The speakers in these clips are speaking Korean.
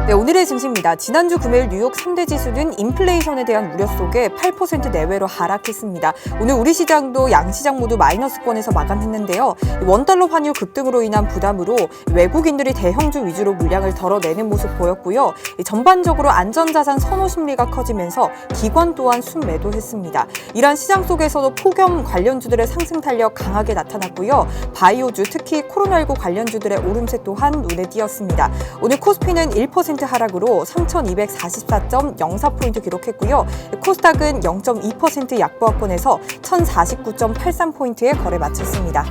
네, 오늘의 증시입니다. 지난주 금요일 뉴욕 3대 지수는 인플레이션에 대한 우려 속에 8% 내외로 하락했습니다. 오늘 우리 시장도 양시장 모두 마이너스권에서 마감했는데요. 원달러 환율 급등으로 인한 부담으로 외국인들이 대형주 위주로 물량을 덜어내는 모습 보였고요. 전반적으로 안전자산 선호 심리가 커지면서 기관 또한 순매도했습니다. 이러한 시장 속에서도 폭염 관련주들의 상승 탄력 강하게 나타났고요. 바이오주, 특히 코로나19 관련주들의 오름세 또한 눈에 띄었습니다. 오늘 코스피는 1% 하락으로 3,244.04포인트 기록했고요. 코스닥은 0.2% 약보합권에서 1,049.83포인트에 거래 마쳤습니다.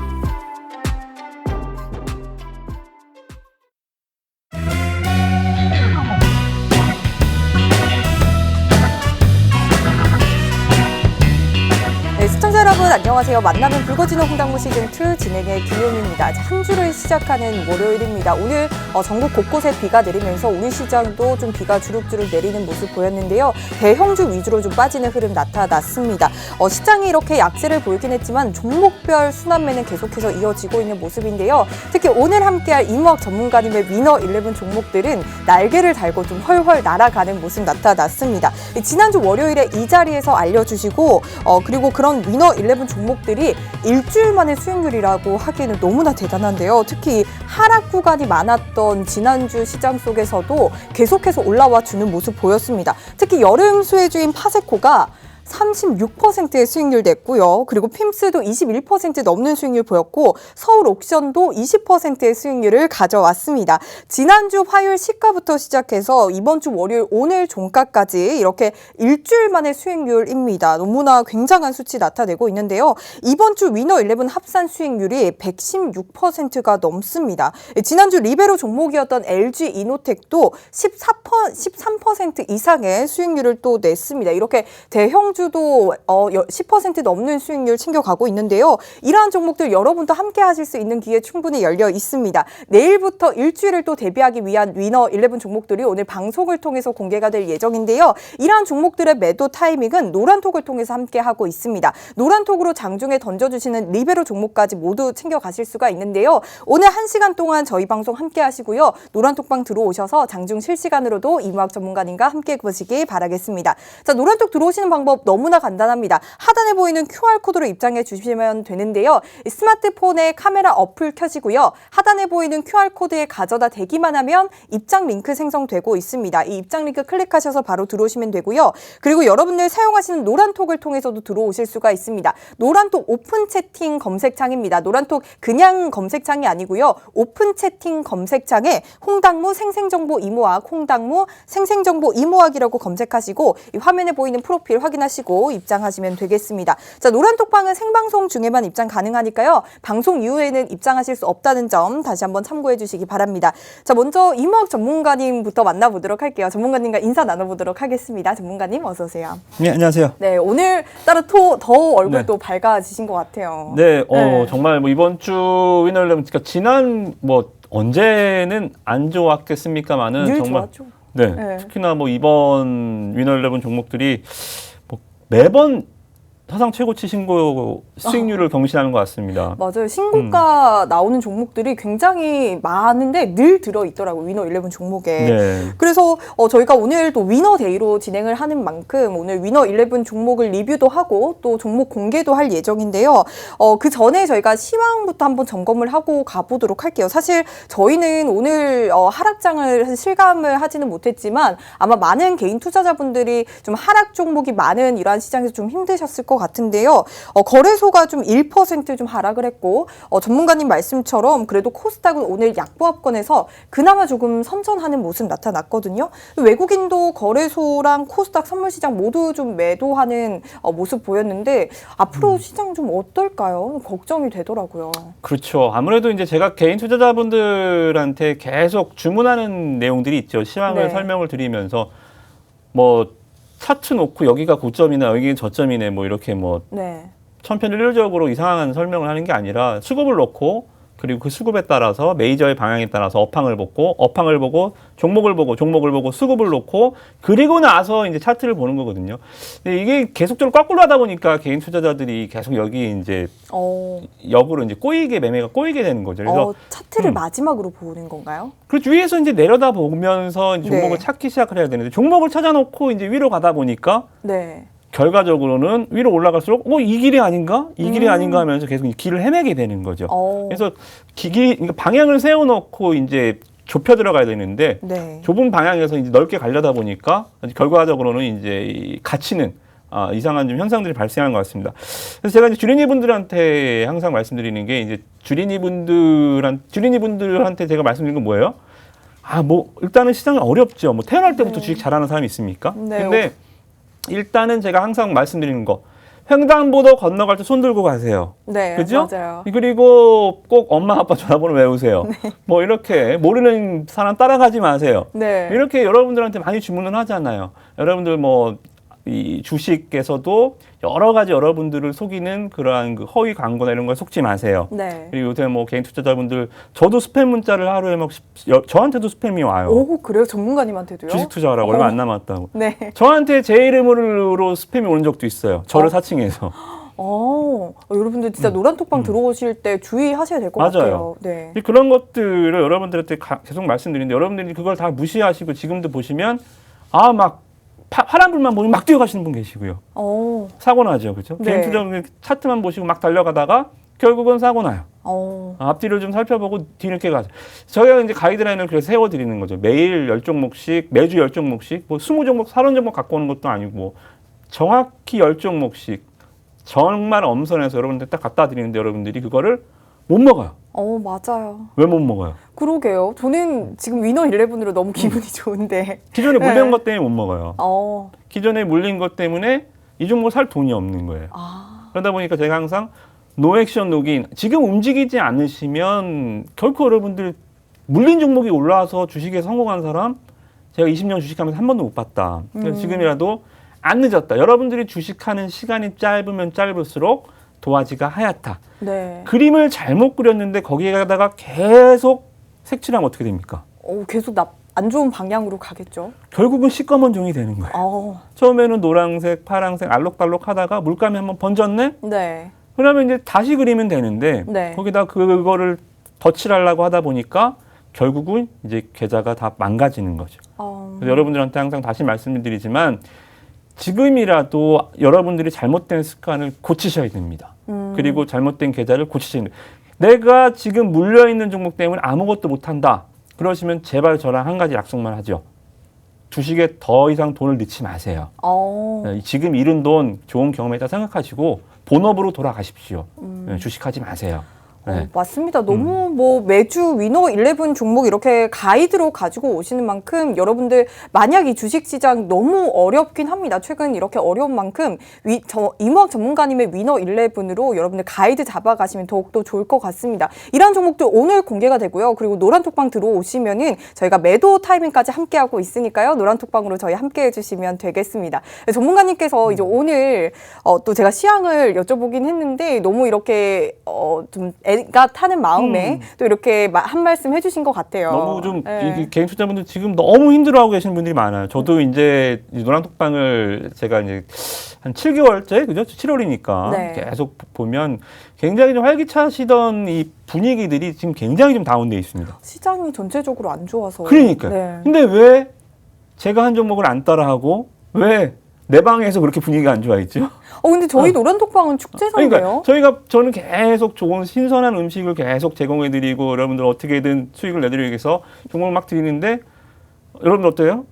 시청자 여러분 안녕하세요. 만나면 불거지는 홍당무 시즌2 진행의 김용입니다. 한 주를 시작하는 월요일입니다. 오늘 전국 곳곳에 비가 내리면서 우리 시장도 좀 비가 주룩주룩 내리는 모습 보였는데요. 대형주 위주로 좀 빠지는 흐름 나타났습니다. 시장이 이렇게 약세를 보이긴 했지만 종목별 순환매는 계속해서 이어지고 있는 모습인데요. 특히 오늘 함께할 이무학 전문가님의 위너 11 종목들은 날개를 달고 좀 헐헐 날아가는 모습 나타났습니다. 지난주 월요일에 이 자리에서 알려주시고 그리고 그런 위너 11 종목들이 일주일 만의 수익률이라고 하기에는 너무나 대단한데요. 특히 하락 구간이 많았던 지난주 시장 속에서도 계속해서 올라와 주는 모습 보였습니다. 특히 여름 수혜주인 파세코가 36%의 수익률 냈고요. 그리고 핌스도 21% 넘는 수익률 보였고 서울 옥션도 20%의 수익률을 가져왔습니다. 지난주 화요일 시가부터 시작해서 이번 주 월요일 오늘 종가까지 이렇게 일주일 만의 수익률입니다. 너무나 굉장한 수치 나타내고 있는데요. 이번 주 위너 11 합산 수익률이 116%가 넘습니다. 지난주 리베로 종목이었던 LG 이노텍도 13% 이상의 수익률을 또 냈습니다. 이렇게 대형 주도 10% 넘는 수익률 챙겨가고 있는데요. 이러한 종목들 여러분도 함께 하실 수 있는 기회 충분히 열려 있습니다. 내일부터 일주일을 또 대비하기 위한 위너 11 종목들이 오늘 방송을 통해서 공개가 될 예정인데요. 이러한 종목들의 매도 타이밍은 노란톡을 통해서 함께 하고 있습니다. 노란톡으로 장중에 던져주시는 리베로 종목까지 모두 챙겨가실 수가 있는데요. 오늘 1시간 동안 저희 방송 함께 하시고요. 노란톡방 들어오셔서 장중 실시간으로도 이무학 전문가님과 함께 보시기 바라겠습니다. 자, 노란톡 들어오시는 방법 너무나 간단합니다. 하단에 보이는 QR코드로 입장해 주시면 되는데요. 스마트폰에 카메라 어플 켜시고요. 하단에 보이는 QR코드에 가져다 대기만 하면 입장 링크 생성되고 있습니다. 이 입장 링크 클릭하셔서 바로 들어오시면 되고요. 그리고 여러분들 사용하시는 노란톡을 통해서도 들어오실 수가 있습니다. 노란톡 오픈 채팅 검색창입니다. 노란톡 그냥 검색창이 아니고요. 오픈 채팅 검색창에 홍당무 생생정보 이모학, 홍당무 생생정보 이모학이라고 검색하시고 이 화면에 보이는 프로필 확인하시고 입장하시면 되겠습니다. 자, 노란톡방은 생방송 중에만 입장 가능하니까요. 방송 이후에는 입장하실 수 없다는 점 다시 한번 참고해 주시기 바랍니다. 자, 먼저 이무학 전문가님부터 만나보도록 할게요. 전문가님과 인사 나눠보도록 하겠습니다. 전문가님 어서 오세요. 네, 안녕하세요. 네, 오늘따라 더 얼굴도 밝아지신 것 같아요. 네, 정말 이번 주 위너일레븐 그러니까 지난 언제는 안 좋았겠습니까만은 늘 정말 좋았죠. 네, 특히나 이번 위너11 종목들이 매번 사상 최고치 신고 수익률을 경신하는 것 같습니다. 맞아요. 신고가 나오는 종목들이 굉장히 많은데 늘 들어있더라고요. 위너 11 종목에. 네. 그래서 저희가 오늘 또 위너데이로 진행을 하는 만큼 오늘 위너 11 종목을 리뷰도 하고 또 종목 공개도 할 예정인데요. 그 전에 저희가 시황부터 한번 점검을 하고 가보도록 할게요. 사실 저희는 오늘 하락장을 실감을 하지는 못했지만 아마 많은 개인 투자자분들이 좀 하락 종목이 많은 이러한 시장에서 좀 힘드셨을 것 같은데요. 거래소가 좀 1% 좀 하락을 했고 전문가님 말씀처럼 그래도 코스닥은 오늘 약보합권에서 그나마 조금 선전하는 모습 나타났거든요. 외국인도 거래소랑 코스닥 선물시장 모두 좀 매도하는 모습 보였는데 앞으로 시장 좀 어떨까요? 걱정이 되더라고요. 그렇죠. 아무래도 이제 제가 개인 투자자분들한테 계속 주문하는 내용들이 있죠. 시황을 설명을 드리면서 차트 놓고 여기가 고점이나 여기가 저점이네 이렇게 천편일률적으로 이상한 설명을 하는 게 아니라 수급을 놓고 그리고 그 수급에 따라서 메이저의 방향에 따라서 업황을 보고 종목을 보고 수급을 놓고 그리고 나서 이제 차트를 보는 거거든요. 근데 이게 계속적으로 거꾸로 하다 보니까 개인 투자자들이 계속 여기 이제 역으로 이제 매매가 꼬이게 되는 거죠. 그래서 차트를 마지막으로 보는 건가요? 그렇죠. 위에서 이제 내려다 보면서 이제 종목을 네. 찾기 시작을 해야 되는데 종목을 찾아놓고 이제 위로 가다 보니까 네. 결과적으로는 위로 올라갈수록 이 길이 아닌가? 이 길이 아닌가 하면서 계속 길을 헤매게 되는 거죠. 그래서 그러니까 방향을 세워놓고 이제 좁혀 들어가야 되는데 네. 좁은 방향에서 이제 넓게 가려다 보니까 결과적으로는 이제 이 갇히는 이상한 좀 현상들이 발생한 것 같습니다. 그래서 제가 이제 주린이분들한테 항상 말씀드리는 게 이제 주린이분들한테 제가 말씀드리는 건 뭐예요? 일단은 시장은 어렵죠. 태어날 때부터 주식 잘하는 사람이 있습니까? 네. 근데 일단은 제가 항상 말씀드리는 거 횡단보도 건너갈 때 손 들고 가세요. 네, 그죠? 맞아요. 그리고 꼭 엄마 아빠 전화번호 외우세요. 이렇게 모르는 사람 따라가지 마세요. 네. 이렇게 여러분들한테 많이 주문을 하잖아요. 여러분들 이 주식에서도 여러 가지 여러분들을 속이는 그러한 그 허위 광고나 이런 걸 속지 마세요. 네. 그리고 요새 개인 투자자분들 저도 스팸 문자를 하루에 저한테도 스팸이 와요. 오, 그래요? 전문가님한테도요? 주식 투자하라고 얼마 안 남았다고. 네. 저한테 제 이름으로 스팸이 오는 적도 있어요. 저를 사칭해서. 여러분들 진짜 노란톡방 들어오실 때 주의하셔야 될 것 같아요. 네. 그런 것들을 여러분들한테 계속 말씀드리는데 여러분들이 그걸 다 무시하시고 지금도 보시면 파란불만 보면 막 뛰어가시는 분 계시고요. 사고 나죠. 그렇죠? 네. 개인 투자 차트만 보시고 막 달려가다가 결국은 사고 나요. 앞뒤를 좀 살펴보고 뒤늦게 가죠. 저희가 이제 가이드라인을 그래서 세워드리는 거죠. 매일 10종목씩, 매주 10종목씩, 20종목, 30종목 갖고 오는 것도 아니고 정확히 10종목씩 정말 엄선해서 여러분들 딱 갖다 드리는데 여러분들이 그거를 못 먹어요. 맞아요. 왜 못 먹어요? 그러게요. 저는 지금 위너 11으로 너무 기분이 좋은데. 기존에 네. 물린 것 때문에 못 먹어요. 기존에 물린 것 때문에 이 종목을 살 돈이 없는 거예요. 그러다 보니까 제가 항상 노 액션 노긴 지금 움직이지 않으시면 결코 여러분들 물린 종목이 올라와서 주식에 성공한 사람 제가 20년 주식하면서 한 번도 못 봤다. 그래서 지금이라도 안 늦었다. 여러분들이 주식하는 시간이 짧으면 짧을수록 도화지가 하얗다. 네. 그림을 잘못 그렸는데 거기에다가 계속 색칠하면 어떻게 됩니까? 계속 안 좋은 방향으로 가겠죠. 결국은 시꺼먼 종이 되는 거예요. 처음에는 노란색, 파란색, 알록달록 하다가 물감이 한번 번졌네? 네. 그러면 이제 다시 그리면 되는데 네. 거기다 그거를 덧칠하려고 하다 보니까 결국은 이제 계좌가 다 망가지는 거죠. 그래서 여러분들한테 항상 다시 말씀드리지만 지금이라도 여러분들이 잘못된 습관을 고치셔야 됩니다. 그리고 잘못된 계좌를 고치셔야 됩니다. 내가 지금 물려있는 종목 때문에 아무것도 못한다. 그러시면 제발 저랑 한 가지 약속만 하죠. 주식에 더 이상 돈을 넣지 마세요. 지금 잃은 돈 좋은 경험이다 생각하시고 본업으로 돌아가십시오. 주식하지 마세요. 네. 맞습니다. 너무 매주 위너 11 종목 이렇게 가이드로 가지고 오시는 만큼 여러분들 만약 이 주식시장 너무 어렵긴 합니다. 최근 이렇게 어려운 만큼 이무학 전문가님의 위너 11으로 여러분들 가이드 잡아가시면 더욱더 좋을 것 같습니다. 이러한 종목들 오늘 공개가 되고요. 그리고 노란톡방 들어오시면은 저희가 매도 타이밍까지 함께하고 있으니까요. 노란톡방으로 저희 함께해 주시면 되겠습니다. 전문가님께서 이제 오늘 또 제가 시향을 여쭤보긴 했는데 너무 이렇게 좀 애가 타는 마음에 또 이렇게 한 말씀 해주신 것 같아요. 너무 좀 개인 투자분들 지금 너무 힘들어하고 계시는 분들이 많아요. 저도 이제 노란톡방을 제가 이제 한 7개월째, 그죠? 7월이니까 네. 계속 보면 굉장히 좀 활기차시던 이 분위기들이 지금 굉장히 좀 다운돼 있습니다. 시장이 전체적으로 안 좋아서. 그러니까요. 네. 근데 왜 제가 한 종목을 안 따라하고 왜 내 방에서 그렇게 분위기가 안 좋아 있죠? 근데 저희 노란톡방은 축제상이에요. 그러니까 저는 계속 좋은 신선한 음식을 계속 제공해드리고 여러분들 어떻게든 수익을 내드리기 위해서 종목을 막 드리는데 여러분들 어때요?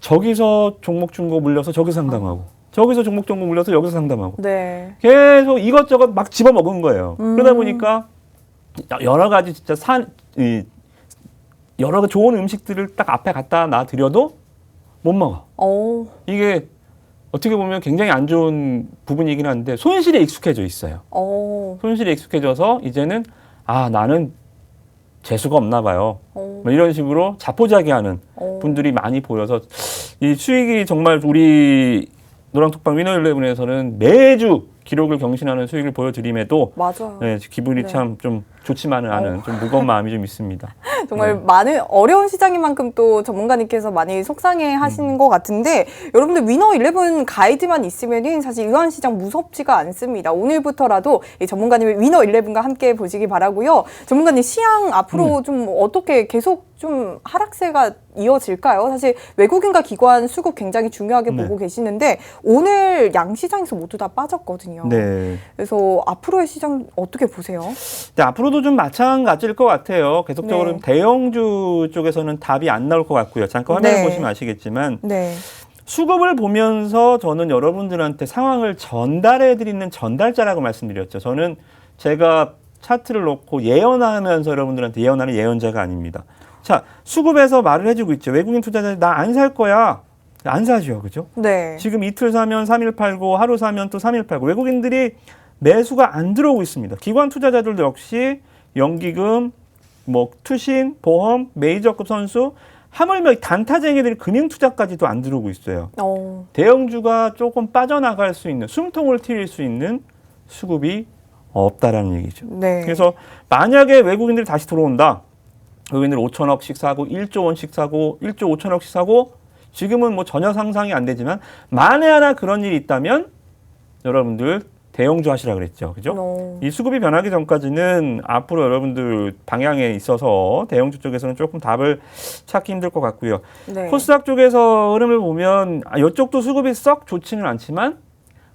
저기서 종목 준 거 물려서 저기서 상담하고 저기서 종목 물려서 여기서 상담하고 네. 계속 이것저것 막 집어먹은 거예요. 그러다 보니까 여러 가지 진짜 여러 가지 좋은 음식들을 딱 앞에 갖다 놔드려도 못 먹어. 이게 어떻게 보면 굉장히 안 좋은 부분이긴 한데 손실에 익숙해져 있어요. 손실에 익숙해져서 이제는 나는 재수가 없나 봐요. 이런 식으로 자포자기하는 분들이 많이 보여서 이 수익이 정말 우리 노란톡방 위너11에서는 매주 기록을 경신하는 수익을 보여드림에도 맞아요. 네, 기분이 네. 참 좀 좋지만은 않은 좀 무거운 마음이 좀 있습니다. 정말 많은 어려운 시장인 만큼 또 전문가님께서 많이 속상해 하시는 것 같은데 여러분들 위너 11 가이드만 있으면은 사실 이러한 시장 무섭지가 않습니다. 오늘부터라도 이 전문가님의 위너 11과 함께 보시기 바라고요. 전문가님 시향 앞으로 좀 어떻게 계속 좀 하락세가 이어질까요? 사실 외국인과 기관 수급 굉장히 중요하게 보고 계시는데 오늘 양시장에서 모두 다 빠졌거든요. 네. 그래서 앞으로의 시장 어떻게 보세요? 네, 앞으로도 좀 마찬가지일 것 같아요. 계속적으로 네. 대형주 쪽에서는 답이 안 나올 것 같고요. 잠깐 화면을 네. 보시면 아시겠지만 네. 수급을 보면서 저는 여러분들한테 상황을 전달해드리는 전달자라고 말씀드렸죠. 저는 제가 차트를 놓고 예언하면서 여러분들한테 예언하는 예언자가 아닙니다. 자, 수급에서 말을 해주고 있죠. 외국인 투자자들 나 안 살 거야. 안 사죠. 그죠? 네. 지금 이틀 사면 3일 팔고 하루 사면 또 3일 팔고 외국인들이 매수가 안 들어오고 있습니다. 기관 투자자들도 역시 연기금, 뭐 투신, 보험, 메이저급 선수 하물며 단타쟁이들이 금융투자까지도 안 들어오고 있어요. 대형주가 조금 빠져나갈 수 있는 숨통을 트일 수 있는 수급이 없다라는 얘기죠. 네. 그래서 만약에 외국인들이 다시 들어온다. 외국인들 5천억씩 사고 1조 원씩 사고 1조 5천억씩 사고 지금은 뭐 전혀 상상이 안 되지만 만에 하나 그런 일이 있다면 여러분들 대형주 하시라 그랬죠. 그죠? 이 수급이 변하기 전까지는 앞으로 여러분들 방향에 있어서 대형주 쪽에서는 조금 답을 찾기 힘들 것 같고요. 네. 코스닥 쪽에서 흐름을 보면 이쪽도 수급이 썩 좋지는 않지만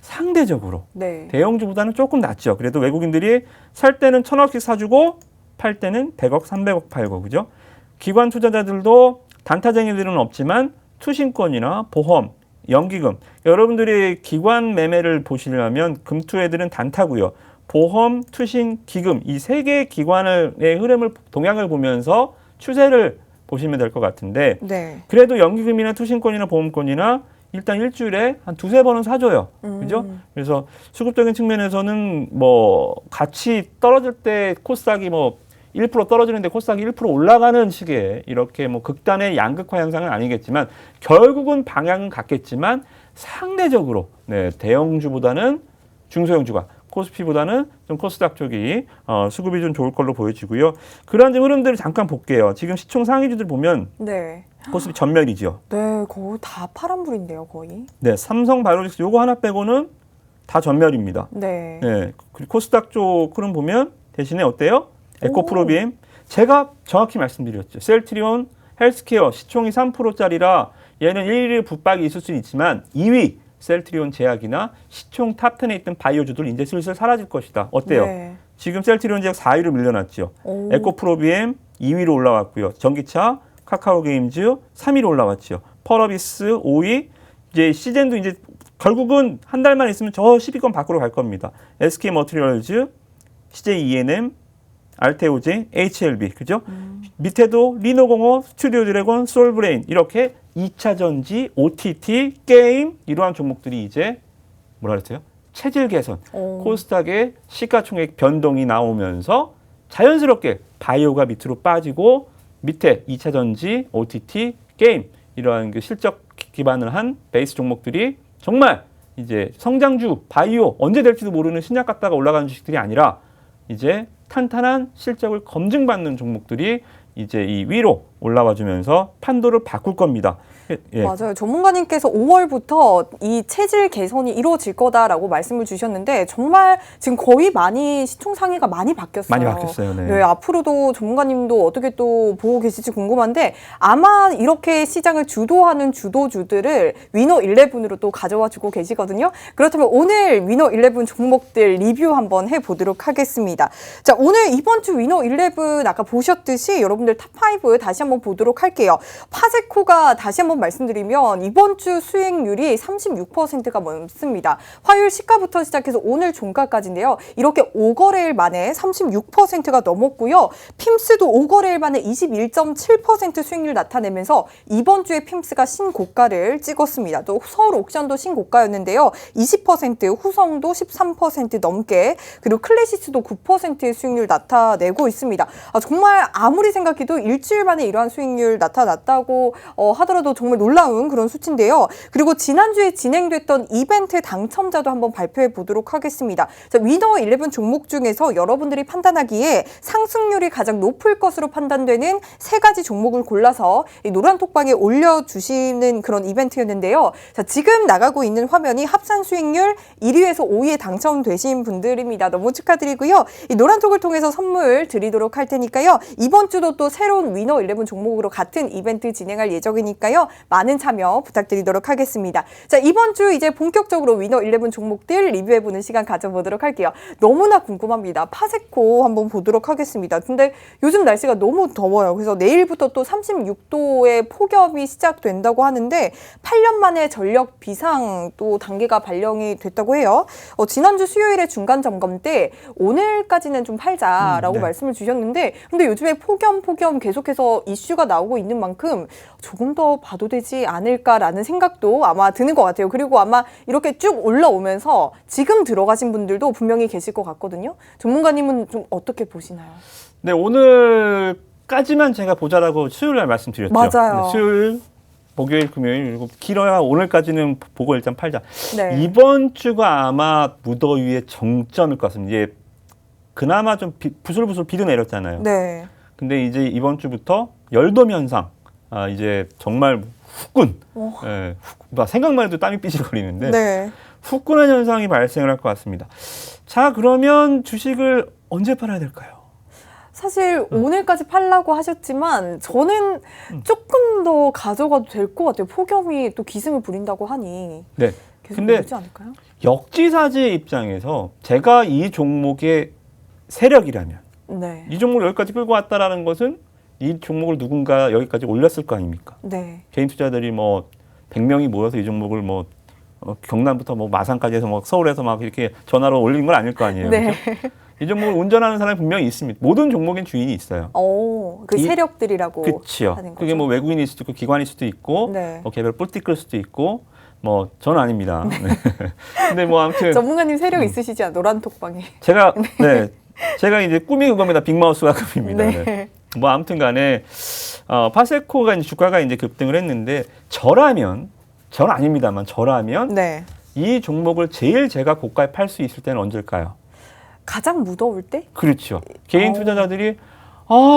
상대적으로 네. 대형주보다는 조금 낫죠. 그래도 외국인들이 살 때는 1,000억씩 사주고 팔 때는 100억, 300억 팔고 그죠? 기관 투자자들도 단타쟁이들은 없지만 투신권이나 보험, 연기금 여러분들이 기관 매매를 보시려면 금투애들은 단타고요. 보험, 투신, 기금 이 세 개의 기관의 흐름을 동향을 보면서 추세를 보시면 될 것 같은데 네. 그래도 연기금이나 투신권이나 보험권이나 일단 일주일에 한 두세 번은 사줘요. 그죠? 그래서 수급적인 측면에서는 뭐 같이 떨어질 때 코스닥이 뭐 1% 떨어지는데 코스닥이 1% 올라가는 시기에 이렇게 뭐 극단의 양극화 현상은 아니겠지만 결국은 방향은 같겠지만 상대적으로 네, 대형주보다는 중소형주가 코스피보다는 좀 코스닥 쪽이 수급이 좀 좋을 걸로 보여지고요. 그러한 흐름들을 잠깐 볼게요. 지금 시총 상위주들 보면 네. 코스피 전멸이죠. 네, 거의 다 파란불인데요, 거의. 네, 삼성바이오로직스 요거 하나 빼고는 다 전멸입니다. 네. 네, 그리고 코스닥 쪽 흐름 보면 대신에 어때요? 에코프로비엠 제가 정확히 말씀드렸죠. 셀트리온 헬스케어 시총이 3%짜리라 얘는 1위 붙박이 있을 수는 있지만 2위 셀트리온 제약이나 시총 탑10에 있던 바이오주들 이제 슬슬 사라질 것이다. 어때요? 네. 지금 셀트리온 제약 4위로 밀려났죠. 에코프로비엠 2위로 올라왔고요. 전기차 카카오게임즈 3위로 올라왔죠. 펄어비스 5위 이제 시젠도 이제 결국은 한 달만 있으면 저 10위권 밖으로 갈 겁니다. SK머티리얼즈, CJ 알테오제, HLB, 그죠? 밑에도 리노공업, 스튜디오 드래곤, 솔브레인 이렇게 2차 전지, OTT, 게임 이러한 종목들이 이제 뭐라 그랬어요? 체질 개선, 코스닥의 시가총액 변동이 나오면서 자연스럽게 바이오가 밑으로 빠지고 밑에 2차 전지, OTT, 게임 이러한 그 실적 기반을 한 베이스 종목들이 정말 이제 성장주, 바이오 언제 될지도 모르는 신약 갔다가 올라가는 주식들이 아니라 이제 탄탄한 실적을 검증받는 종목들이 이제 이 위로 올라와 주면서 판도를 바꿀 겁니다. 예. 맞아요. 전문가님께서 5월부터 이 체질 개선이 이루어질 거다라고 말씀을 주셨는데 정말 지금 거의 많이 시총 상위가 많이 바뀌었어요. 많이 바뀌었어요. 네. 네, 앞으로도 전문가님도 어떻게 또 보고 계실지 궁금한데 아마 이렇게 시장을 주도하는 주도주들을 위너 11으로 또 가져와 주고 계시거든요. 그렇다면 오늘 위너 11 종목들 리뷰 한번 해보도록 하겠습니다. 자, 오늘 이번 주 위너 11 아까 보셨듯이 여러분들 탑5 다시 한번 보도록 할게요. 파세코가 다시 한번 말씀드리면 이번 주 수익률이 36%가 넘습니다. 화요일 시가부터 시작해서 오늘 종가까지인데요. 이렇게 5거래일 만에 36%가 넘었고요. 핌스도 5거래일 만에 21.7% 수익률 나타내면서 이번 주에 핌스가 신고가를 찍었습니다. 또 서울 옥션도 신고가였는데요. 20%, 후성도 13% 넘게, 그리고 클래시스도 9%의 수익률 나타내고 있습니다. 정말 아무리 생각해도 일주일 만에 이런 이러한 수익률 나타났다고 하더라도 정말 놀라운 그런 수치인데요. 그리고 지난주에 진행됐던 이벤트 당첨자도 한번 발표해 보도록 하겠습니다. 자, 위너 11 종목 중에서 여러분들이 판단하기에 상승률이 가장 높을 것으로 판단되는 3가지 종목을 골라서 이 노란톡방에 올려주시는 그런 이벤트였는데요. 자, 지금 나가고 있는 화면이 합산 수익률 1위에서 5위에 당첨되신 분들입니다. 너무 축하드리고요. 이 노란톡을 통해서 선물 드리도록 할 테니까요. 이번 주도 또 새로운 위너 11 종목으로 같은 이벤트 진행할 예정이니까요. 많은 참여 부탁드리도록 하겠습니다. 자, 이번 주 이제 본격적으로 위너 11 종목들 리뷰해보는 시간 가져보도록 할게요. 너무나 궁금합니다. 파세코 한번 보도록 하겠습니다. 근데 요즘 날씨가 너무 더워요. 그래서 내일부터 또 36도의 폭염이 시작된다고 하는데 8년 만에 전력 비상 또 단계가 발령이 됐다고 해요. 지난주 수요일에 중간 점검 때 오늘까지는 좀 팔자라고 네. 말씀을 주셨는데 근데 요즘에 폭염 계속해서 이슈가 나오고 있는 만큼 조금 더 봐도 되지 않을까라는 생각도 아마 드는 것 같아요. 그리고 아마 이렇게 쭉 올라오면서 지금 들어가신 분들도 분명히 계실 것 같거든요. 전문가님은 좀 어떻게 보시나요? 네, 오늘까지만 제가 보자라고 수요일 날 말씀드렸죠. 맞아요. 네, 수요일, 목요일, 금요일, 그리고 길어야 오늘까지는 보고 일단 팔자. 네. 이번 주가 아마 무더위의 정점일 것 같습니다. 이제 그나마 좀 부슬부슬 비도 내렸잖아요. 네. 근데 이제 이번 주부터 열돔 현상, 이제 정말 후끈, 생각만 해도 땀이 삐질거리는데 네. 후끈한 현상이 발생을 할 것 같습니다. 자, 그러면 주식을 언제 팔아야 될까요? 사실 오늘까지 팔라고 하셨지만 저는 조금 더 가져가도 될 것 같아요. 폭염이 또 기승을 부린다고 하니 네. 계속 근데 오르지 않을까요? 역지사지의 입장에서 제가 이 종목의 세력이라면 네. 이 종목을 여기까지 끌고 왔다라는 것은 이 종목을 누군가 여기까지 올렸을 거 아닙니까? 네. 개인 투자들이 뭐 100명이 모여서 이 종목을 뭐 경남부터 뭐 마산까지 해서 뭐 서울에서 막 이렇게 전화로 올린 건 아닐 거 아니에요. 네. 그렇죠? 이 종목을 운전하는 사람이 분명히 있습니다. 모든 종목엔 주인이 있어요. 그 세력들이라고 그렇죠. 하는 거죠. 그게 뭐 외국인일 수도 있고 기관일 수도 있고 네. 뭐 개별 뿔띠 끌 수도 있고 뭐 저는 아닙니다. 네. 근데 뭐 아무튼 전문가님 세력 있으시지 않아요? 노란톡방에. 제가 이제 꿈이 그겁니다. 빅마우스가 급입니다. 네. 네. 뭐 아무튼 간에 파세코가 이제 주가가 이제 급등을 했는데 저는 아닙니다만 저라면 네. 이 종목을 제일 제가 고가에 팔 수 있을 때는 언제일까요? 가장 무더울 때? 그렇죠. 개인 투자자들이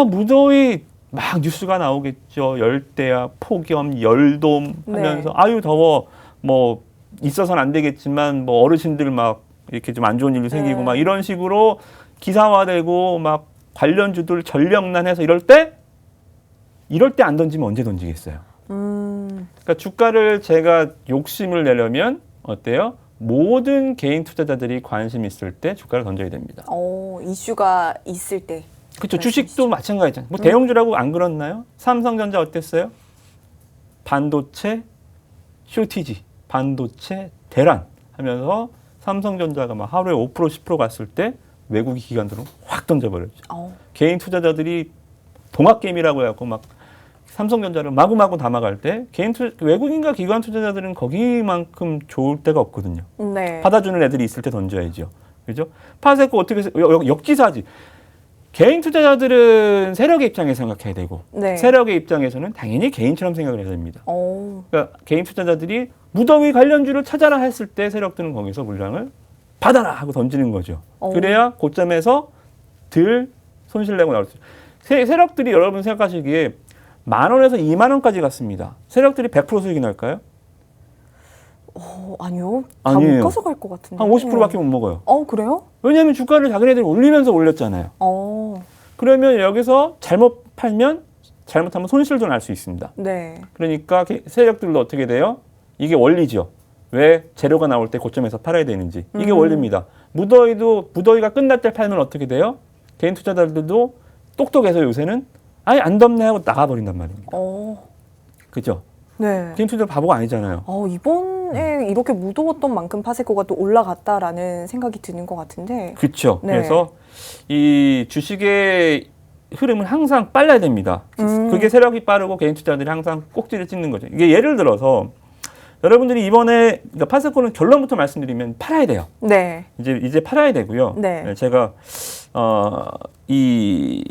무더위 막 뉴스가 나오겠죠. 열대야, 폭염, 열돔 하면서 네. 아유 더워 뭐 있어서는 안 되겠지만 뭐 어르신들 막 이렇게 좀 안 좋은 일도 생기고 네. 막 이런 식으로 기사화되고 막 관련주들 전력난해서 이럴 때 안 던지면 언제 던지겠어요? 그러니까 주가를 제가 욕심을 내려면 어때요? 모든 개인 투자자들이 관심 있을 때 주가를 던져야 됩니다. 이슈가 있을 때. 그렇죠. 주식도 마찬가지잖아요. 뭐 대형주라고 안 그렇나요? 삼성전자 어땠어요? 반도체, 쇼티지, 반도체, 대란 하면서 삼성전자가 막 하루에 5% 10% 갔을 때 외국인 기관들은 확 던져버렸죠. 개인 투자자들이 동학개미라고 해갖고 막 삼성전자를 마구마구 담아갈 때 외국인과 기관 투자자들은 거기만큼 좋을 때가 없거든요. 네. 받아주는 애들이 있을 때 던져야죠. 그죠? 파세코 어떻게 역지사지. 개인 투자자들은 세력의 입장에서 생각해야 되고 네. 세력의 입장에서는 당연히 개인처럼 생각을 해야 됩니다. 오. 그러니까 개인 투자자들이 무더위 관련주를 찾아라 했을 때 세력들은 거기서 물량을 받아라 하고 던지는 거죠. 그래야 고점에서 덜 손실 내고 나올 수 있어요. 세력들이 여러분 생각하시기에 10,000원에서 20,000원까지 갔습니다. 세력들이 100% 수익이 날까요? 아니요. 다 아니에요. 묶어서 갈 것 같은데. 한 50%밖에 못 먹어요. 그래요? 왜냐하면 주가를 자기네들이 올리면서 올렸잖아요. 그러면 여기서 잘못 팔면 잘못하면 손실도 날 수 있습니다. 네. 그러니까 세력들도 어떻게 돼요? 이게 원리죠. 왜 재료가 나올 때 고점에서 팔아야 되는지. 이게 원리입니다. 무더위가 끝날 때 팔면 어떻게 돼요? 개인 투자자들도 똑똑해서 요새는 아예 안 덥네 하고 나가버린단 말입니다. 그죠? 네. 개인 투자자 바보가 아니잖아요. 이번에 이렇게 무더웠던 만큼 파세코가 또 올라갔다라는 생각이 드는 것 같은데. 그렇죠. 네. 그래서 이 주식의 흐름은 항상 빨라야 됩니다. 그게 세력이 빠르고 개인 투자자들이 항상 꼭지를 찍는 거죠. 이게 예를 들어서 여러분들이 이번에 그러니까 파세코는 결론부터 말씀드리면 팔아야 돼요. 네. 이제 팔아야 되고요. 네. 제가 이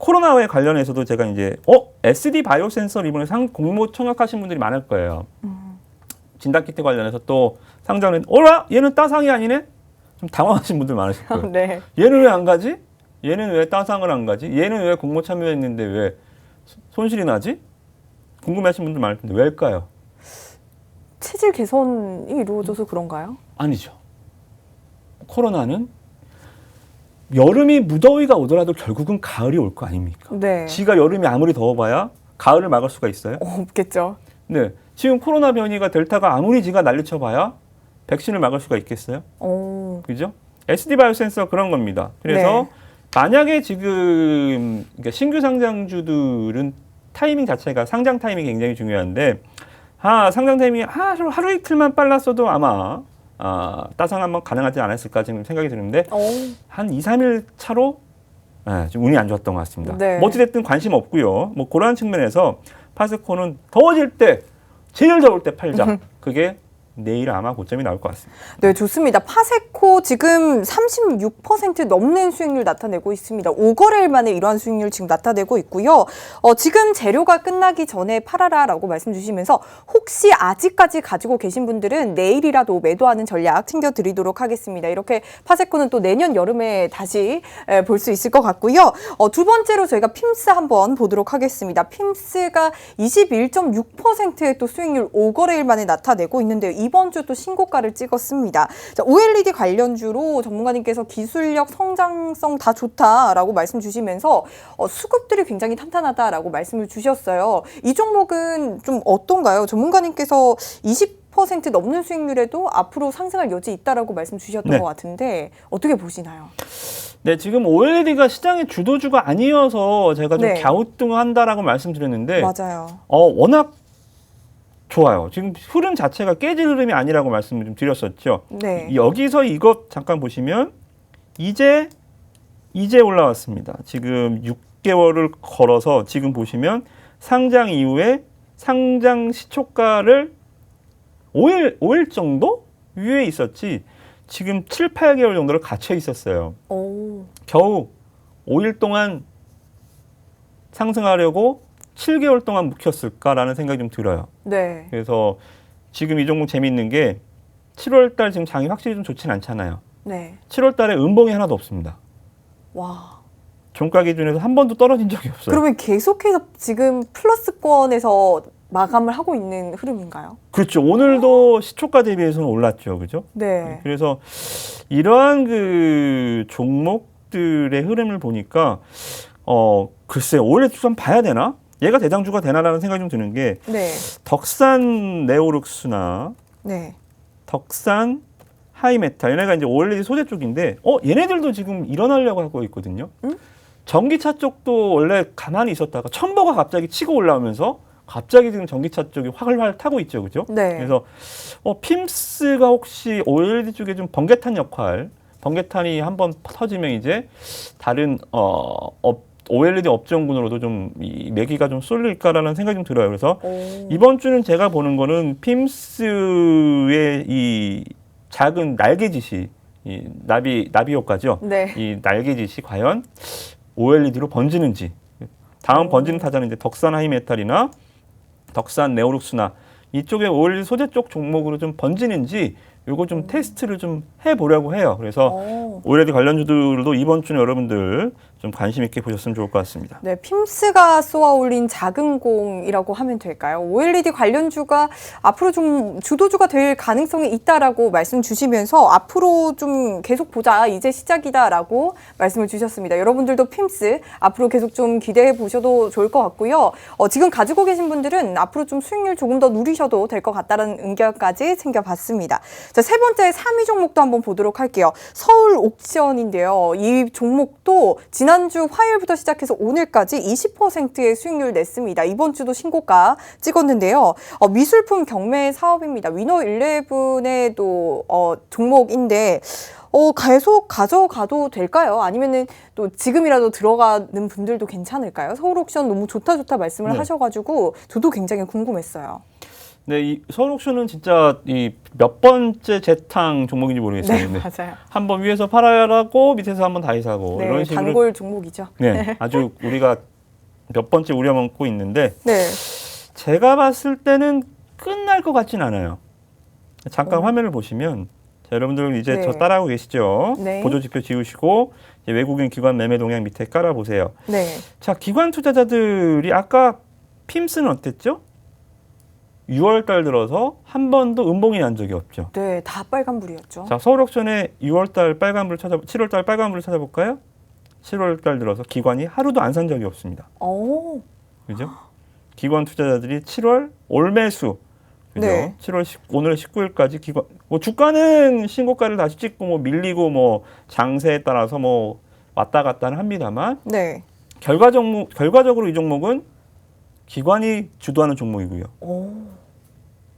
코로나에 관련해서도 제가 이제 SD 바이오 센서를 이번에 공모 청약하신 분들이 많을 거예요. 진단키트 관련해서 또 상장을 어라? 얘는 따상이 아니네? 좀 당황하신 분들 많으실 거예요. 네. 얘는 왜 안 가지? 얘는 왜 따상을 안 가지? 얘는 왜 공모 참여했는데 왜 손실이 나지? 궁금해하신 분들 많을 텐데 왜일까요? 체질 개선이 이루어져서 그런가요? 아니죠. 코로나는 여름이 무더위가 오더라도 결국은 가을이 올 거 아닙니까? 네. 지가 여름이 아무리 더워봐야 가을을 막을 수가 있어요? 없겠죠. 네. 지금 코로나 변이가 델타가 아무리 지가 난리쳐봐야 백신을 막을 수가 있겠어요? 그죠? SD 바이오 센서 그런 겁니다. 그래서 네. 만약에 지금 그러니까 신규 상장주들은 타이밍 자체가 상장 타이밍이 굉장히 중요한데 상장 타이밍이 하루 이틀만 빨랐어도 아마 따상 한번 가능하지 않았을까 지금 생각이 드는데 한 2, 3일 차로 좀 운이 안 좋았던 것 같습니다. 네. 뭐 어찌됐든 관심 없고요. 뭐 그런 측면에서 파스코는 더워질 때 제일 더울 때 팔자. 그게 내일 아마 고점이 나올 것 같습니다. 네, 좋습니다. 파세코 지금 36% 넘는 수익률 나타내고 있습니다. 5거래일 만에 이러한 수익률 지금 나타내고 있고요. 지금 재료가 끝나기 전에 팔아라라고 말씀 주시면서 혹시 아직까지 가지고 계신 분들은 내일이라도 매도하는 전략 챙겨드리도록 하겠습니다. 이렇게 파세코는 또 내년 여름에 다시 볼 수 있을 것 같고요. 두 번째로 저희가 핌스 한번 보도록 하겠습니다. 핌스가 21.6%의 또 수익률 5거래일 만에 나타내고 있는데요. 이번 주 또 신고가를 찍었습니다. 자, OLED 관련주로 전문가님께서 기술력, 성장성 다 좋다라고 말씀 주시면서 수급들이 굉장히 탄탄하다라고 말씀을 주셨어요. 이 종목은 좀 어떤가요? 전문가님께서 20% 넘는 수익률에도 앞으로 상승할 여지 있다라고 말씀 주셨던 네. 것 같은데 어떻게 보시나요? 네, 지금 OLED가 시장의 주도주가 아니어서 제가 좀 네. 갸우뚱한다라고 말씀드렸는데 맞아요. 워낙 좋아요. 지금 흐름 자체가 깨질 흐름이 아니라고 말씀을 좀 드렸었죠. 네. 여기서 이것 잠깐 보시면 이제 올라왔습니다. 지금 6개월을 걸어서 지금 보시면 상장 이후에 상장 시초가를 5일 정도 위에 있었지 지금 7, 8개월 정도를 갇혀 있었어요. 겨우 5일 동안 상승하려고 7개월 동안 묵혔을까라는 생각이 좀 들어요. 네. 그래서 지금 이 종목 재밌는 게 7월 달 지금 장이 확실히 좀 좋진 않잖아요. 네. 7월 달에 음봉이 하나도 없습니다. 와. 종가 기준에서 한 번도 떨어진 적이 없어요. 그러면 계속해서 지금 플러스권에서 마감을 하고 있는 흐름인가요? 그렇죠. 오늘도 시초가 대비해서는 올랐죠. 그죠? 네. 그래서 이러한 그 종목들의 흐름을 보니까 글쎄 올해 좀 봐야 되나? 얘가 대장주가 되나라는 생각이 좀 드는 게 네. 덕산 네오룩스나 네. 덕산 하이메탈 얘네가 이제 OLED 소재 쪽인데 얘네들도 지금 일어나려고 하고 있거든요. 전기차 쪽도 원래 가만히 있었다가 첨보가 갑자기 치고 올라오면서 갑자기 지금 전기차 쪽이 활활 타고 있죠. 그죠? 네. 그래서 핌스가 혹시 OLED 쪽에 좀 번개탄 역할, 번개탄이 한번 터지면 이제 다른 OLED 업종군으로도 좀 이 매기가 좀 쏠릴까라는 생각이 좀 들어요. 그래서 이번 주는 제가 보는 거는 핌스의 이 작은 날개짓이 이 나비 효과죠. 네. 이 날개짓이 과연 OLED로 번지는지. 다음 번지는 타자는 이제 덕산 하이메탈이나 덕산 네오룩스나 이쪽에 OLED 소재 쪽 종목으로 좀 번지는지 요거 좀 테스트를 좀 해보려고 해요. 그래서 OLED 관련주들도 이번 주는 여러분들 좀 관심 있게 보셨으면 좋을 것 같습니다. 네, 핌스가 쏘아 올린 작은 공이라고 하면 될까요? OLED 관련주가 앞으로 좀 주도주가 될 가능성이 있다라고 말씀 주시면서 앞으로 좀 계속 보자, 이제 시작이다라고 말씀을 주셨습니다. 여러분들도 핌스 앞으로 계속 좀 기대해 보셔도 좋을 것 같고요. 지금 가지고 계신 분들은 앞으로 좀 수익률 조금 더 누리셔도 될 것 같다는 의견까지 챙겨봤습니다. 자, 세 번째 3위 종목도 한번 보도록 할게요. 서울 옥션인데요. 이 종목도 지난주 화요일부터 시작해서 오늘까지 20%의 수익률 냈습니다. 이번 주도 신고가 찍었는데요. 미술품 경매 사업입니다. 위너11에도 종목인데 계속 가져가도 될까요? 아니면은 또 지금이라도 들어가는 분들도 괜찮을까요? 서울 옥션 너무 좋다 말씀을 네. 하셔가지고 저도 굉장히 궁금했어요. 네, 이 서울옥션은 진짜 이 몇 번째 재탕 종목인지 모르겠어요. 네, 네. 맞아요. 한번 위에서 팔아라고 밑에서 한번 다시 사고 네, 이런 식으로 단골 종목이죠. 네, 아주 우리가 몇 번째 우려먹고 있는데 네. 제가 봤을 때는 끝날 것 같진 않아요. 잠깐 오. 화면을 보시면 자, 여러분들 이제 네. 저 따라하고 계시죠? 네. 보조지표 지우시고 이제 외국인 기관 매매 동향 밑에 깔아보세요. 네. 자, 기관 투자자들이 아까 핌스는 어땠죠? 6월 달 들어서 한 번도 음봉이 난 적이 없죠. 네, 다 빨간불이었죠. 자, 서울옥션의 6월 달 빨간불을 7월 달 빨간불을 찾아볼까요? 7월 달 들어서 기관이 하루도 안 산 적이 없습니다. 오. 그죠? 기관 투자자들이 7월 올 매수 그죠? 네. 7월 오늘 19일까지 기관 뭐 주가는 신고가를 다시 찍고 뭐 밀리고 뭐 장세에 따라서 뭐 왔다 갔다는 합니다만 네. 결과적으로 이 종목은 기관이 주도하는 종목이고요. 오.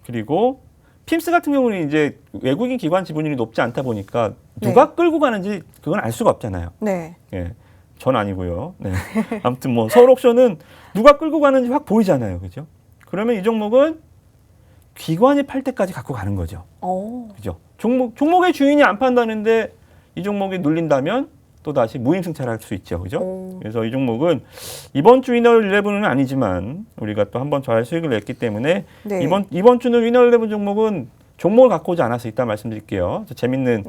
그리고 핌스 같은 경우는 이제 외국인 기관 지분율이 높지 않다 보니까 누가 끌고 가는지 그건 알 수가 없잖아요. 네. 예. 전 아니고요. 네. 아무튼 뭐 서울옥션은 누가 끌고 가는지 확 보이잖아요. 그죠? 그러면 이 종목은 기관이 팔 때까지 갖고 가는 거죠. 오. 그죠? 종목의 주인이 안 판다는데 이 종목이 눌린다면 또 다시 무임승차할 수 있죠. 그죠? 오. 그래서 이 종목은 이번 주 위너 11은 아니지만 우리가 또 한 번 저할 수익을 냈기 때문에 네. 이번 주는 위너 11 종목은 종목을 갖고 오지 않아서 이따 말씀드릴게요. 재밌는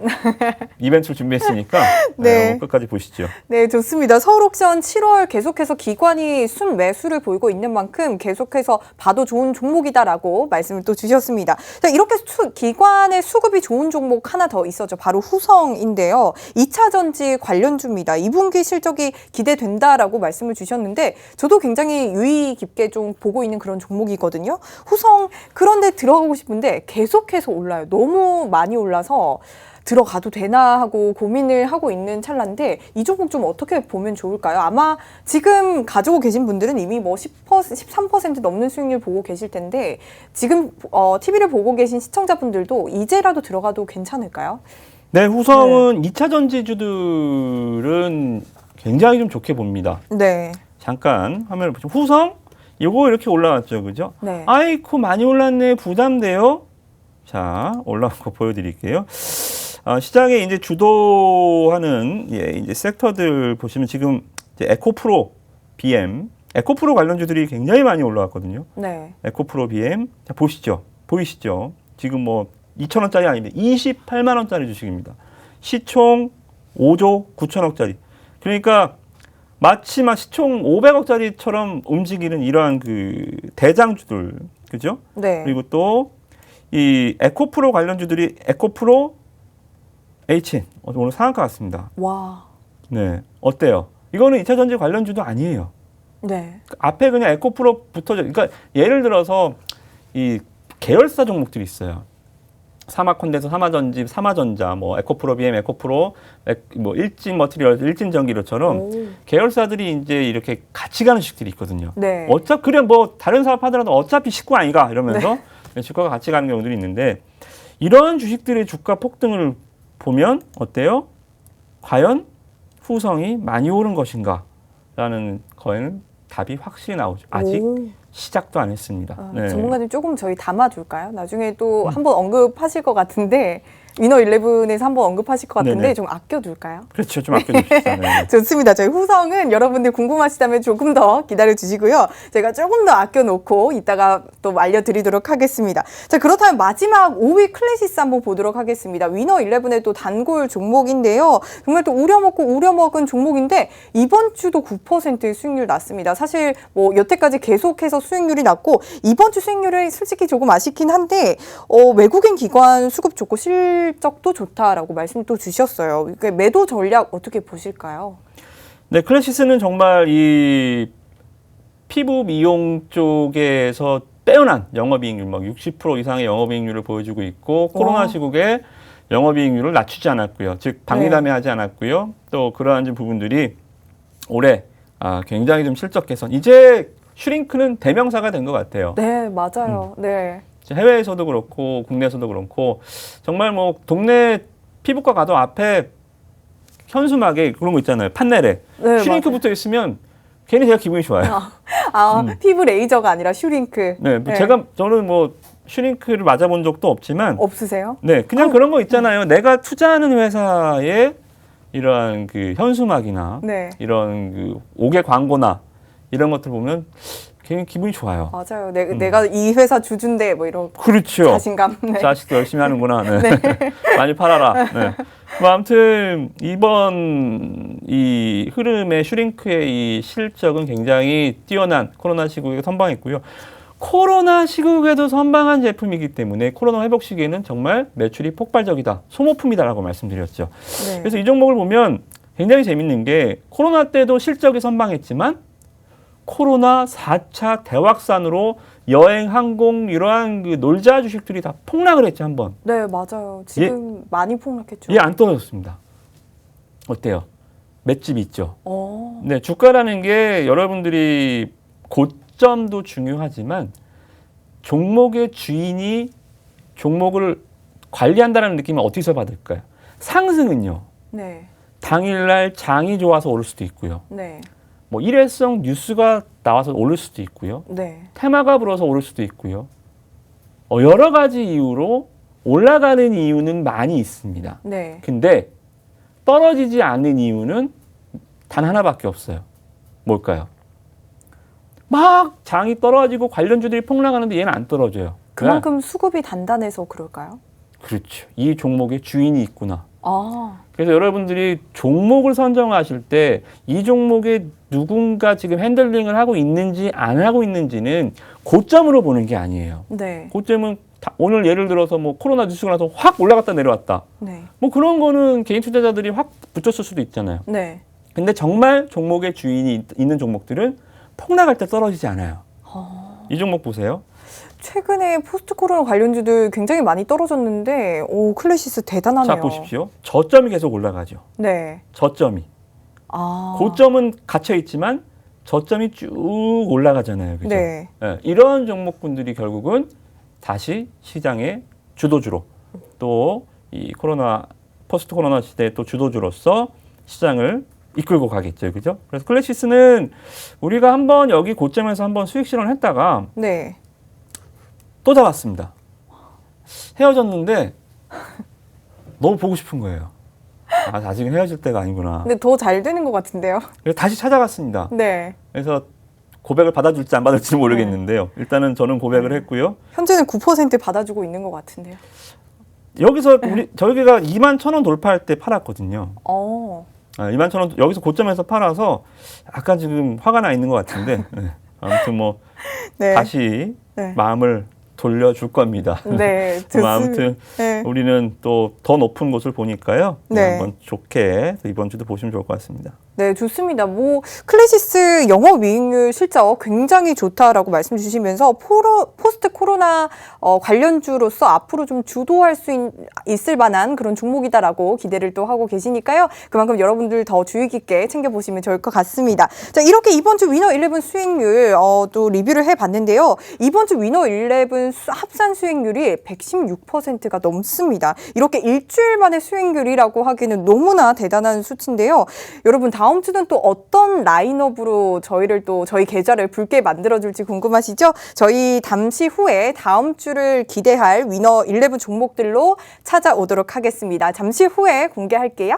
이벤트를 준비했으니까 네. 끝까지 보시죠. 네, 좋습니다. 서울옥션 7월 계속해서 기관이 순매수를 보이고 있는 만큼 계속해서 봐도 좋은 종목이다라고 말씀을 또 주셨습니다. 자, 이렇게 기관의 수급이 좋은 종목 하나 더 있었죠. 바로 후성인데요. 2차 전지 관련주입니다. 2분기 실적이 기대된다라고 말씀을 주셨는데 저도 굉장히 유의 깊게 좀 보고 있는 그런 종목이거든요. 후성 그런데 들어가고 싶은데 계속해서 올라요. 너무 많이 올라서 들어가도 되나 하고 고민을 하고 있는 찰나인데 이 종목 좀 어떻게 보면 좋을까요? 아마 지금 가지고 계신 분들은 이미 뭐 10%, 13% 넘는 수익률 보고 계실 텐데 지금 TV를 보고 계신 시청자분들도 이제라도 들어가도 괜찮을까요? 네, 후성은 2차 전지주들은 굉장히 좀 좋게 봅니다. 네. 잠깐 화면을 보시면 후성 이거 이렇게 올라왔죠, 그죠? 네. 아이쿠 많이 올랐네, 부담돼요. 자, 올라온 거 보여드릴게요. 시장에 이제 주도하는 이제 섹터들 보시면 지금 이제 에코프로, BM, 에코프로 관련주들이 굉장히 많이 올라왔거든요. 네. 에코프로, BM, 자 보시죠, 보이시죠? 지금 뭐 2,000원짜리 아닌데 28만 원짜리 주식입니다. 시총 5조 9천억짜리. 그러니까 마치 막 시총 500억짜리처럼 움직이는 이러한 그 대장주들, 그죠? 네. 그리고 또 이 에코프로 관련주들이 에코프로 HN 오늘 상한가 같습니다. 와. 네, 어때요? 이거는 2차 전지 관련주도 아니에요. 네. 앞에 그냥 에코프로 붙어져. 그러니까 예를 들어서 이 계열사 종목들이 있어요. 사마콘덴서, 사마전지, 사마전자, 뭐 에코프로, BM, 에코프로, 뭐 일진 머티리얼, 일진 전기료처럼 오. 계열사들이 이제 이렇게 같이 가는 주식들이 있거든요. 네. 어차피 그래 뭐 다른 사업 하더라도 어차피 식구 아니가 이러면서 주가가 같이 가는 경우들이 있는데 이런 주식들의 주가 폭등을 보면 어때요? 과연 후성이 많이 오른 것인가? 라는 거에는 답이 확실히 나오죠. 아직 오. 시작도 안 했습니다. 네. 전문가님 조금 저희 담아줄까요? 나중에 또 한번 언급하실 것 같은데 위너 11에서 한번 언급하실 것 같은데 네네. 좀 아껴둘까요? 그렇죠. 좀 아껴주시죠. 네. 좋습니다. 저희 후성은 여러분들 궁금하시다면 조금 더 기다려주시고요. 제가 조금 더 아껴놓고 이따가 또 알려드리도록 하겠습니다. 자, 그렇다면 마지막 5위 클래시스 한번 보도록 하겠습니다. 위너 11의 또 단골 종목인데요. 정말 또 우려먹은 종목인데 이번 주도 9%의 수익률 났습니다. 사실 뭐 여태까지 계속해서 수익률이 났고 이번 주 수익률이 솔직히 조금 아쉽긴 한데 외국인 기관 수급 좋고 실적도 좋다라고 말씀 또 주셨어요. 그러니까 매도 전략 어떻게 보실까요? 네, 클래시스는 정말 이 피부 미용 쪽에서 빼어난 영업이익률, 막 60% 이상의 영업이익률을 보여주고 있고 코로나 시국에 영업이익률을 낮추지 않았고요. 즉 방리담회하지 않았고요. 또 그러한 부분들이 올해 굉장히 좀 실적 개선. 이제 슈링크는 대명사가 된 것 같아요. 네, 맞아요. 네. 해외에서도 그렇고 국내에서도 그렇고 정말 뭐 동네 피부과 가도 앞에 현수막에 그런 거 있잖아요. 판넬에 네, 슈링크 붙어 있으면 괜히 제가 기분이 좋아요. 피부 레이저가 아니라 슈링크. 네, 저는 뭐 슈링크를 맞아본 적도 없지만 없으세요? 네, 그냥 그런 거 있잖아요. 내가 투자하는 회사에 이러한 그 현수막이나 네. 이런 그 옥외 광고나 이런 것들 보면 굉장히 기분이 좋아요. 맞아요. 내가 이 회사 주주인데 뭐 이런 그렇죠. 자신감. 네. 자식도 열심히 하는구나. 네. 많이 팔아라. 네. 뭐 아무튼 이번 이 흐름의 슈링크의 이 실적은 굉장히 뛰어난 코로나 시국에 선방했고요. 코로나 시국에도 선방한 제품이기 때문에 코로나 회복 시기에는 정말 매출이 폭발적이다. 소모품이다라고 말씀드렸죠. 네. 그래서 이 종목을 보면 굉장히 재밌는 게 코로나 때도 실적이 선방했지만 코로나 4차 대확산으로 여행, 항공 이러한 그 놀자 주식들이 다 폭락을 했죠, 한번. 네, 맞아요. 지금 많이 폭락했죠. 안 떨어졌습니다. 어때요? 맷집이 있죠. 어. 네, 주가라는 게 여러분들이 고점도 중요하지만 종목의 주인이 종목을 관리한다는 느낌을 어디서 받을까요? 상승은요. 네. 당일날 장이 좋아서 오를 수도 있고요. 네. 뭐 일회성 뉴스가 나와서 오를 수도 있고요. 네. 테마가 불어서 오를 수도 있고요. 여러 가지 이유로 올라가는 이유는 많이 있습니다. 네. 근데 떨어지지 않는 이유는 단 하나밖에 없어요. 뭘까요? 막 장이 떨어지고 관련주들이 폭락하는데 얘는 안 떨어져요. 그만큼 수급이 단단해서 그럴까요? 그렇죠. 이 종목에 주인이 있구나. 아. 그래서 여러분들이 종목을 선정하실 때 이 종목에 누군가 지금 핸들링을 하고 있는지 안 하고 있는지는 고점으로 보는 게 아니에요. 네. 고점은 오늘 예를 들어서 뭐 코로나 뉴스가 나서 확 올라갔다 내려왔다. 네. 뭐 그런 거는 개인 투자자들이 확 붙였을 수도 있잖아요. 네. 근데 정말 종목의 주인이 있는 종목들은 폭락할 때 떨어지지 않아요. 이 종목 보세요. 최근에 포스트 코로나 관련주들 굉장히 많이 떨어졌는데 오, 클래시스 대단하네요. 자, 보십시오. 저점이 계속 올라가죠. 네. 저점이. 아. 고점은 갇혀 있지만 저점이 쭉 올라가잖아요. 그죠? 네. 네, 이런 종목군들이 결국은 다시 시장의 주도주로 또 이 코로나 포스트 코로나 시대의 또 주도주로서 시장을 이끌고 가겠죠. 그죠? 그래서 클래시스는 우리가 한번 여기 고점에서 한번 수익 실현을 했다가 네. 또 잡았습니다. 헤어졌는데 너무 보고 싶은 거예요. 아직은 헤어질 때가 아니구나. 근데 더 잘 되는 것 같은데요. 그래서 다시 찾아갔습니다. 네. 그래서 고백을 받아줄지 안 받을지는 모르겠는데요. 일단은 저는 고백을 했고요. 현재는 9% 받아주고 있는 것 같은데요. 여기서 저희가 21,000원 돌파할 때 팔았거든요. 21,000원 여기서 고점에서 팔아서 약간 지금 화가 나 있는 것 같은데 네. 아무튼 뭐 네. 다시 네. 마음을 돌려줄 겁니다. 네. 아무튼 네. 우리는 또 더 높은 곳을 보니까요. 네. 한번 좋게 이번 주도 보시면 좋을 것 같습니다. 네, 좋습니다. 뭐 클래시스 영업이익률 실적 굉장히 좋다라고 말씀 주시면서 포스트 코로나 관련주로서 앞으로 좀 주도할 수 있을 만한 그런 종목이다라고 기대를 또 하고 계시니까요. 그만큼 여러분들 더 주의 깊게 챙겨보시면 좋을 것 같습니다. 자, 이렇게 이번 주 위너 11 수익률 또 리뷰를 해봤는데요. 이번 주 위너 11 합산 수익률이 116%가 넘습니다. 이렇게 일주일 만에 수익률이라고 하기는 너무나 대단한 수치인데요. 여러분 다음 주는 또 어떤 라인업으로 저희 계좌를 붉게 만들어줄지 궁금하시죠? 저희 잠시 후에 다음 주를 기대할 위너 11 종목들로 찾아오도록 하겠습니다. 잠시 후에 공개할게요.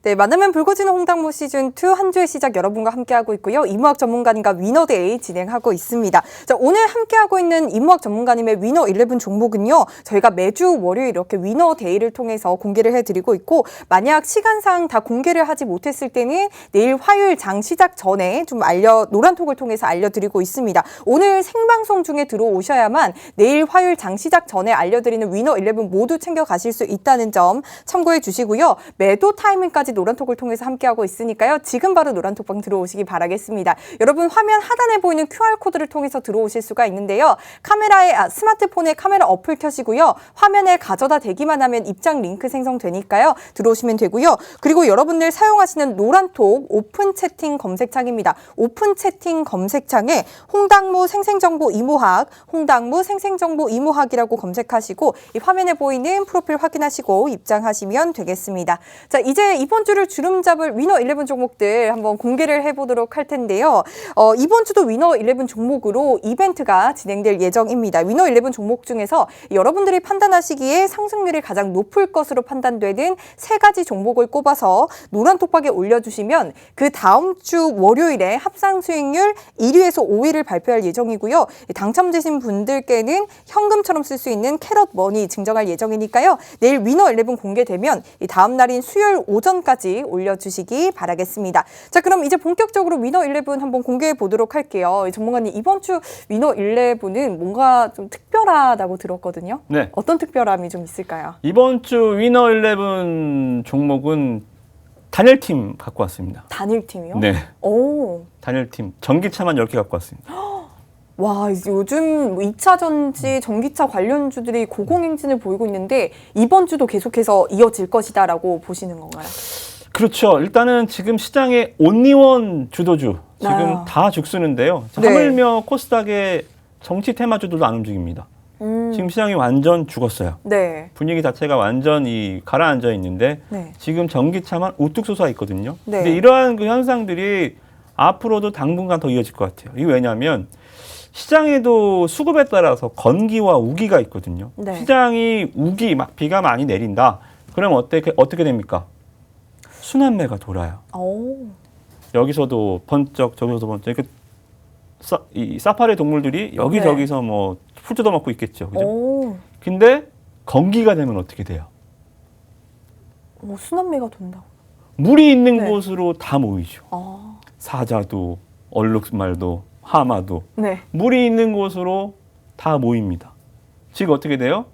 네, 만나면 불거지는 홍당무 시즌2 한 주의 시작 여러분과 함께하고 있고요. 이무학 전문가님과 위너데이 진행하고 있습니다. 자, 오늘 함께하고 있는 이무학 전문가님의 위너 11 종목은요. 저희가 매주 월요일 이렇게 위너데이를 통해서 공개를 해드리고 있고 만약 시간상 다 공개를 하지 못했을 때는 내일 화요일 장 시작 전에 좀 노란톡을 통해서 알려드리고 있습니다. 오늘 생방송 중에 들어오셔야만 내일 화요일 장 시작 전에 알려드리는 위너 11 모두 챙겨가실 수 있다는 점 참고해 주시고요. 매도 타이밍까지 노란톡을 통해서 함께하고 있으니까요. 지금 바로 노란톡방 들어오시기 바라겠습니다. 여러분 화면 하단에 보이는 QR코드를 통해서 들어오실 수가 있는데요. 스마트폰에 카메라 어플 켜시고요. 화면에 가져다 대기만 하면 입장 링크 생성되니까요. 들어오시면 되고요. 그리고 여러분들 사용하시는 노란톡 오픈 채팅 검색창입니다. 오픈 채팅 검색창에 홍당무 생생정보 이무학, 홍당무 생생정보 이무학이라고 검색하시고 이 화면에 보이는 프로필 확인하시고 입장하시면 되겠습니다. 자, 이제 이번 주를 주름잡을 위너 11 종목들 한번 공개를 해보도록 할 텐데요. 이번 주도 위너 11 종목으로 이벤트가 진행될 예정입니다. 위너 11 종목 중에서 여러분들이 판단하시기에 상승률이 가장 높을 것으로 판단되는 3가지 종목을 꼽아서 노란 톡방에 올려주시면 그 다음 주 월요일에 합산 수익률 1위에서 5위를 발표할 예정이고요. 당첨되신 분들께는 현금처럼 쓸 수 있는 캐럿 머니 증정할 예정이니까요. 내일 위너 11 공개되면 이 다음 날인 수요일 오전까지 올려주시기 바라겠습니다. 자, 그럼 이제 본격적으로 위너 11 한번 공개해 보도록 할게요. 전문가님, 이번 주 위너 11은 뭔가 좀 특별하다고 들었거든요. 네. 어떤 특별함이 좀 있을까요? 이번 주 위너 11 종목은 단일팀 갖고 왔습니다. 단일팀이요? 네. 오. 단일팀. 전기차만 10개 갖고 왔습니다. 와, 요즘 2차 전지, 전기차 관련주들이 고공행진을 보이고 있는데 이번 주도 계속해서 이어질 것이다라고 보시는 건가요? 그렇죠. 일단은 지금 시장에 온리원 주도주 지금 다 죽쓰는데요. 네. 하물며 코스닥의 정치 테마주들도 안 움직입니다. 지금 시장이 완전 죽었어요. 네. 분위기 자체가 완전히 가라앉아 있는데 네. 지금 전기차만 우뚝 솟아 있거든요. 네. 근데 이러한 그 현상들이 앞으로도 당분간 더 이어질 것 같아요. 이게 왜냐하면 시장에도 수급에 따라서 건기와 우기가 있거든요. 네. 시장이 우기, 막 비가 많이 내린다. 그럼 어떻게 됩니까? 순환매가 돌아요. 오. 여기서도 번쩍, 저기서도 번쩍. 이 사파리 동물들이 여기저기서 뭐 풀 뜯어먹고 있겠죠. 그죠? 오. 근데 건기가 되면 어떻게 돼요? 순환매가 돈다고. 물이 있는 네. 곳으로 다 모이죠. 아. 사자도, 얼룩말도, 하마도. 네. 물이 있는 곳으로 다 모입니다. 즉 어떻게 돼요?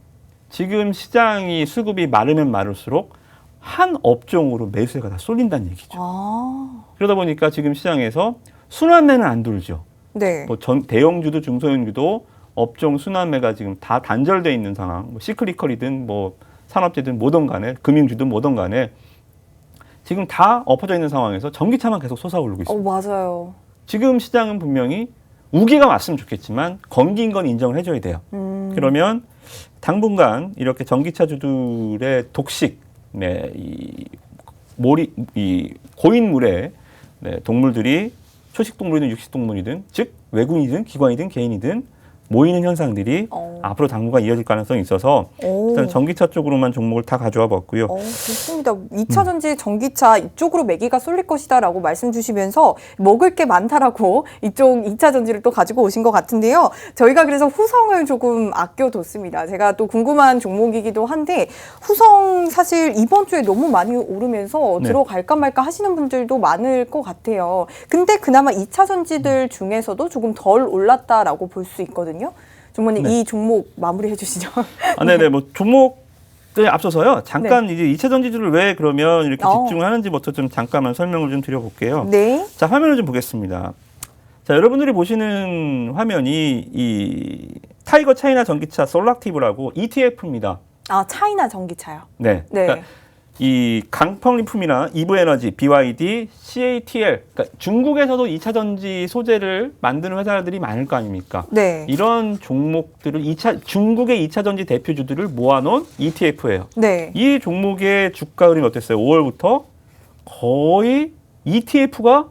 지금 시장이 수급이 마르면 마를수록 한 업종으로 매수세가 다 쏠린다는 얘기죠. 아. 그러다 보니까 지금 시장에서 순환매는 안 돌죠. 네. 뭐 대형주도 중소형주도 업종 순환매가 지금 다 단절돼 있는 상황. 뭐 시크리컬이든 뭐 산업재든 뭐든 간에 금융주든 뭐든 간에 지금 다 엎어져 있는 상황에서 전기차만 계속 솟아오르고 있습니다. 맞아요. 지금 시장은 분명히 우기가 왔으면 좋겠지만 건기인 건 인정을 해줘야 돼요. 그러면 당분간 이렇게 전기차주들의 독식, 네, 이 고인물의 동물들이 초식 동물이든 육식 동물이든 즉 외국인이든 기관이든 개인이든 모이는 현상들이 앞으로 당분간 이어질 가능성이 있어서 일단 전기차 쪽으로만 종목을 다 가져와 봤고요. 좋습니다. 2차 전지 전기차 이쪽으로 매기가 쏠릴 것이다라고 말씀 주시면서 먹을 게 많다라고 이쪽 2차 전지를 또 가지고 오신 것 같은데요. 저희가 그래서 후성을 조금 아껴뒀습니다. 제가 또 궁금한 종목이기도 한데 후성 사실 이번 주에 너무 많이 오르면서 네. 들어갈까 말까 하시는 분들도 많을 것 같아요. 근데 그나마 2차 전지들 중에서도 조금 덜 올랐다라고 볼 수 있거든요. 종목님, 네. 이 종목 마무리해 주시죠. 네네, 뭐 종목에 앞서서요. 잠깐 이제 2차 전지주를 왜 그러면 이렇게 집중을 하는지부터 좀 잠깐만 설명을 좀 드려볼게요. 네. 자, 화면을 좀 보겠습니다. 자, 여러분들이 보시는 화면이 이 타이거 차이나 전기차 솔락티브라고 ETF입니다. 아, 차이나 전기차요. 네. 네. 그러니까 이 강풍리품이나 이브에너지, BYD, CATL, 그러니까 중국에서도 2차 전지 소재를 만드는 회사들이 많을 거 아닙니까? 네. 이런 종목들을 중국의 2차 전지 대표주들을 모아놓은 ETF예요. 네. 이 종목의 주가 흐름이 어땠어요? 5월부터 거의 ETF가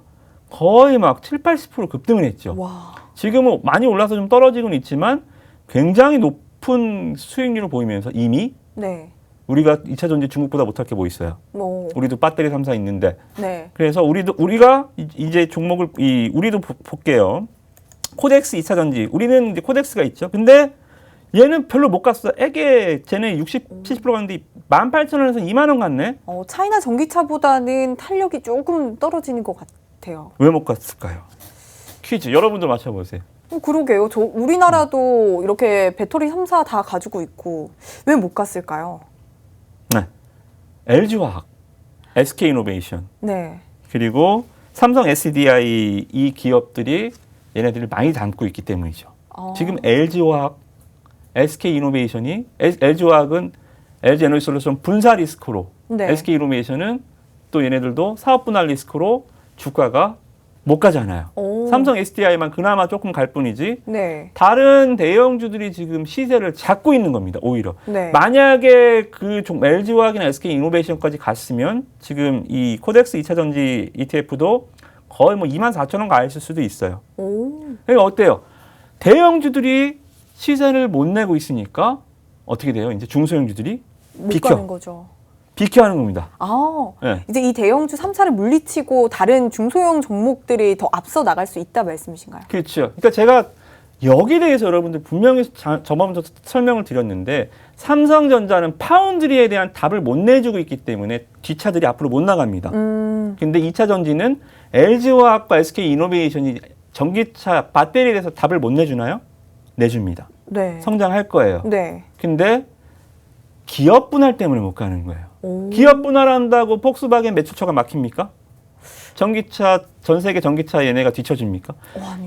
거의 막 7, 80% 급등을 했죠. 와. 지금은 많이 올라서 좀 떨어지고는 있지만 굉장히 높은 수익률을 보이면서 이미 네. 우리가 2차 전지 중국보다 못할 게 뭐 있어요? 우리도 배터리 3사 있는데. 네. 그래서 우리가 이제 종목을 우리도 볼게요. 코덱스 2차 전지. 우리는 이제 코덱스가 있죠. 근데 얘는 별로 못 갔어. 쟤네 70% 갔는데 18,000원에서 2만 원 갔네. 차이나 전기차보다는 탄력이 조금 떨어지는 것 같아요. 왜 못 갔을까요? 퀴즈. 여러분들 맞춰보세요. 그러게요. 우리나라도 이렇게 배터리 3사 다 가지고 있고 왜 못 갔을까요? 네. LG화학, SK이노베이션, 네. 그리고 삼성 SDI 이 기업들이 얘네들을 많이 담고 있기 때문이죠. 지금 LG화학, SK이노베이션이 LG화학은 LG에너지솔루션 분사 리스크로, 네. SK이노베이션은 또 얘네들도 사업 분할 리스크로 주가가 못 가잖아요. 삼성 SDI만 그나마 조금 갈 뿐이지 네. 다른 대형주들이 지금 시세를 잡고 있는 겁니다. 오히려. 네. 만약에 LG화학이나 SK이노베이션까지 갔으면 지금 이 코덱스 2차 전지 ETF도 거의 뭐 24,000원 가 있을 수도 있어요. 그러니까 어때요? 대형주들이 시세를 못 내고 있으니까 어떻게 돼요? 이제 중소형주들이 못 가는 거죠. 비켜하는 겁니다. 네. 이제 이 대형주 3사를 물리치고 다른 중소형 종목들이 더 앞서 나갈 수 있다 말씀이신가요? 그렇죠. 그러니까 제가 여기에 대해서 여러분들 분명히 저번부터 설명을 드렸는데 삼성전자는 파운드리에 대한 답을 못 내주고 있기 때문에 뒷차들이 앞으로 못 나갑니다. 근데 2차 전지는 LG화학과 SK이노베이션이 전기차 배터리에 대해서 답을 못 내주나요? 내줍니다. 네. 성장할 거예요. 네. 근데 기업 분할 때문에 못 가는 거예요. 기업 분할한다고 폭스바겐 매출처가 막힙니까? 전기차 전 세계 전기차 얘네가 뒤처집니까?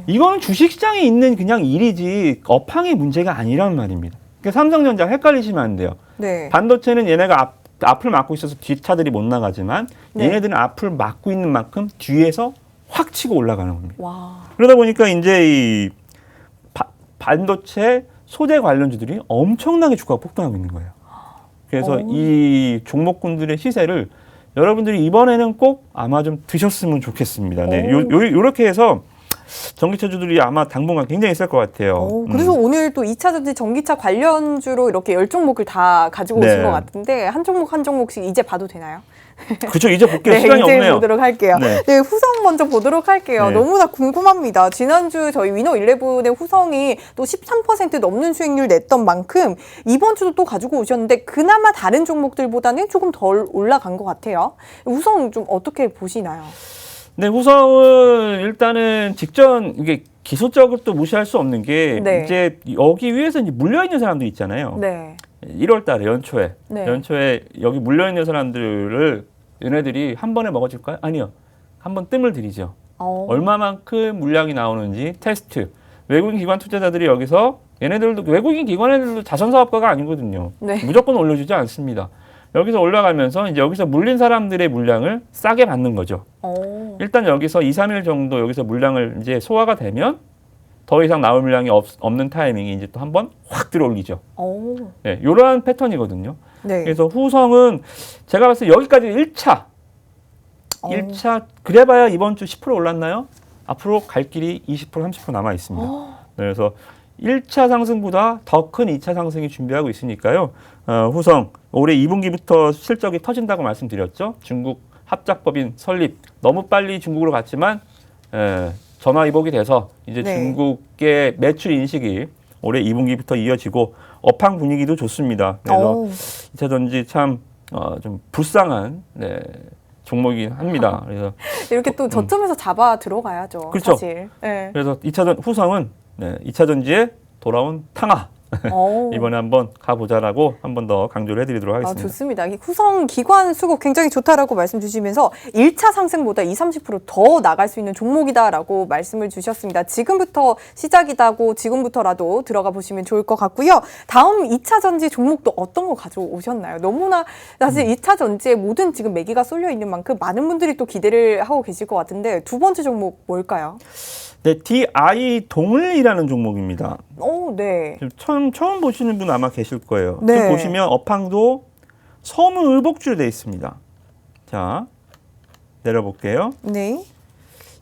이거는 주식시장에 있는 그냥 일이지 업황의 문제가 아니란 말입니다. 그러니까 삼성전자 헷갈리시면 안 돼요. 네. 반도체는 얘네가 앞을 막고 있어서 뒷차들이 못 나가지만 네. 얘네들은 앞을 막고 있는 만큼 뒤에서 확 치고 올라가는 겁니다. 와. 그러다 보니까 이제 이 반도체 소재 관련주들이 엄청나게 주가가 폭등하고 있는 거예요. 그래서 이 종목군들의 시세를 여러분들이 이번에는 꼭 아마 좀 드셨으면 좋겠습니다. 네, 요렇게 해서 전기차주들이 아마 당분간 굉장히 셀 것 같아요. 그래서 오늘 또 2차 전지 전기차 관련주로 이렇게 10종목을 다 가지고 네. 오신 것 같은데 한 종목 한 종목씩 이제 봐도 되나요? 그렇죠. 이제 볼게요. 네, 시간이 이제 없네요. 보도록 할게요. 네. 네, 후성 먼저 보도록 할게요. 네. 너무나 궁금합니다. 지난주 저희 위너11의 후성이 또 13% 넘는 수익률 냈던 만큼 이번 주도 또 가지고 오셨는데 그나마 다른 종목들보다는 조금 덜 올라간 것 같아요. 후성 좀 어떻게 보시나요? 네, 후성은 일단은 직전 이게 기술적으로 또 무시할 수 없는 게 네. 이제 여기 위에서 이제 물려 있는 사람들 있잖아요. 네. 1월 달에 연초에 네. 여기 물려 있는 사람들을 얘네들이 한 번에 먹어줄까요? 아니요. 한번 뜸을 들이죠. 얼마만큼 물량이 나오는지 테스트. 외국인 기관 투자자들이 여기서 얘네들도 외국인 기관들도 자선 사업가가 아니거든요. 네. 무조건 올려주지 않습니다. 여기서 올라가면서 이제 여기서 물린 사람들의 물량을 싸게 받는 거죠. 일단 여기서 2, 3일 정도 여기서 물량을 이제 소화가 되면 더 이상 나올 물량이 없는 타이밍이 이제 또 한번 확 들어올리죠. 네, 이러한 패턴이거든요. 네. 그래서 후성은 제가 봤을 때 여기까지 1차. 1차 그래봐야 이번 주 10% 올랐나요? 앞으로 갈 길이 20% 30% 남아 있습니다. 네, 그래서 1차 상승보다 더 큰 2차 상승이 준비하고 있으니까요. 후성 올해 2분기부터 실적이 터진다고 말씀드렸죠. 중국 합작법인 설립 너무 빨리 중국으로 갔지만 전화위복이 돼서 이제 네. 중국의 매출 인식이 올해 2분기부터 이어지고 업황 분위기도 좋습니다. 그래서 2차 전지 참 좀 불쌍한 종목이긴 합니다. 그래서 이렇게 또 저점에서 잡아 들어가야죠. 그렇죠. 사실. 네. 그래서 2차 후성은 2차 전지에 돌아온 탕화. 이번에 한번 가보자라고 한 번 더 강조를 해드리도록 하겠습니다. 좋습니다. 이 후성 기관 수급 굉장히 좋다라고 말씀 주시면서 1차 상승보다 20, 30%더 나갈 수 있는 종목이다라고 말씀을 주셨습니다. 지금부터 시작이다고 지금부터라도 들어가 보시면 좋을 것 같고요. 다음 2차 전지 종목도 어떤 거 가져오셨나요? 너무나 사실 2차 전지에 모든 지금 매기가 쏠려 있는 만큼 많은 분들이 또 기대를 하고 계실 것 같은데 두 번째 종목 뭘까요? 네, DI 동을이라는 종목입니다. 네. 처음 보시는 분 아마 계실 거예요. 네. 지금 보시면 업황도 서문의복주로 되어 있습니다. 자, 내려볼게요. 네.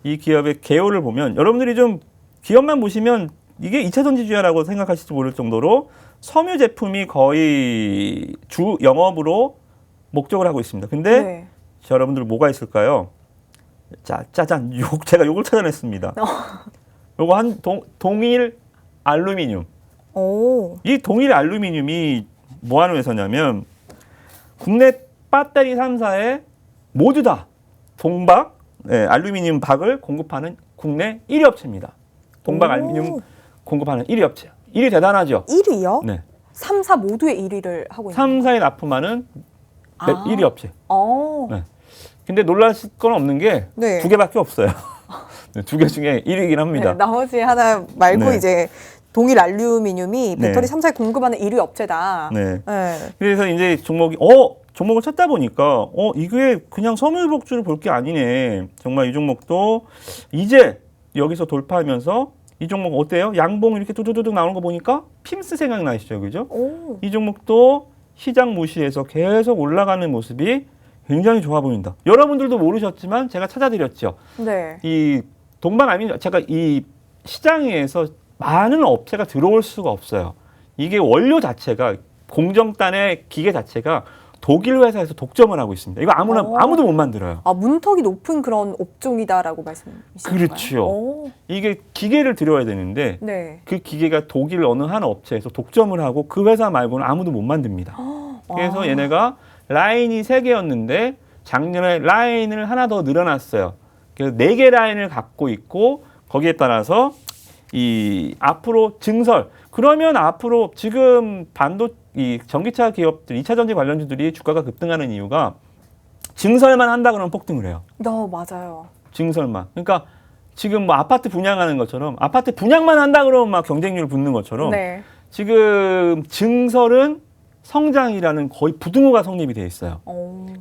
이 기업의 개요를 보면 여러분들이 좀 기업만 보시면 이게 2차 전지주야라고 생각하실지 모를 정도로 섬유 제품이 거의 주 영업으로 목적을 하고 있습니다. 근데 네. 여러분들 뭐가 있을까요? 자, 짜잔. 제가 요걸 찾아냈습니다. 요거 동일 알루미늄. 오. 이 동일 알루미늄이 뭐 하는 회사냐면 국내 배터리 3사에 모두 다 동박 알루미늄 박을 공급하는 국내 1위 업체입니다. 동박 알루미늄 공급하는 1위 업체. 1위 대단하죠? 1위요? 네. 3, 4 모두의 1위를 하고 있는 3사에 납품하는 1위 업체. 네. 근데 놀라실 건 없는 게 네. 2개밖에 없어요. 네, 2개 중에 1위이긴 합니다. 네, 나머지 하나 말고 네. 이제 동일 알루미늄이 배터리 네. 3사에 공급하는 1위 업체다. 네. 네. 그래서 이제 종목을 찾다 보니까 이게 그냥 섬유복주를 볼 게 아니네. 정말 이 종목도 이제 여기서 돌파하면서 이 종목 어때요? 양봉 이렇게 두두두둑 나오는 거 보니까 핌스 생각나시죠, 그죠? 오. 이 종목도 시장 무시해서 계속 올라가는 모습이 굉장히 좋아 보인다. 여러분들도 모르셨지만 제가 찾아드렸죠. 네. 이 동방알루미늄 제가 이 시장에서 많은 업체가 들어올 수가 없어요. 이게 원료 자체가 공정단의 기계 자체가 독일 회사에서 독점을 하고 있습니다. 이거 아무도 못 만들어요. 아, 문턱이 높은 그런 업종이다라고 말씀이시는 그렇죠. 건가요? 이게 기계를 들여야 되는데 네. 그 기계가 독일 어느 한 업체에서 독점을 하고 그 회사 말고는 아무도 못 만듭니다. 그래서 얘네가 라인이 3개였는데 작년에 라인을 하나 더 늘어났어요. 그래서 4개 라인을 갖고 있고 거기에 따라서 이 앞으로 증설 그러면 앞으로 지금 이 전기차 기업들 2차 전지 관련주들이 주가가 급등하는 이유가 증설만 한다 그러면 폭등을 해요. 맞아요. 증설만. 그러니까 지금 뭐 아파트 분양하는 것처럼 아파트 분양만 한다 그러면 막 경쟁률 붙는 것처럼 네. 지금 증설은 성장이라는 거의 부등호가 성립이 돼 있어요.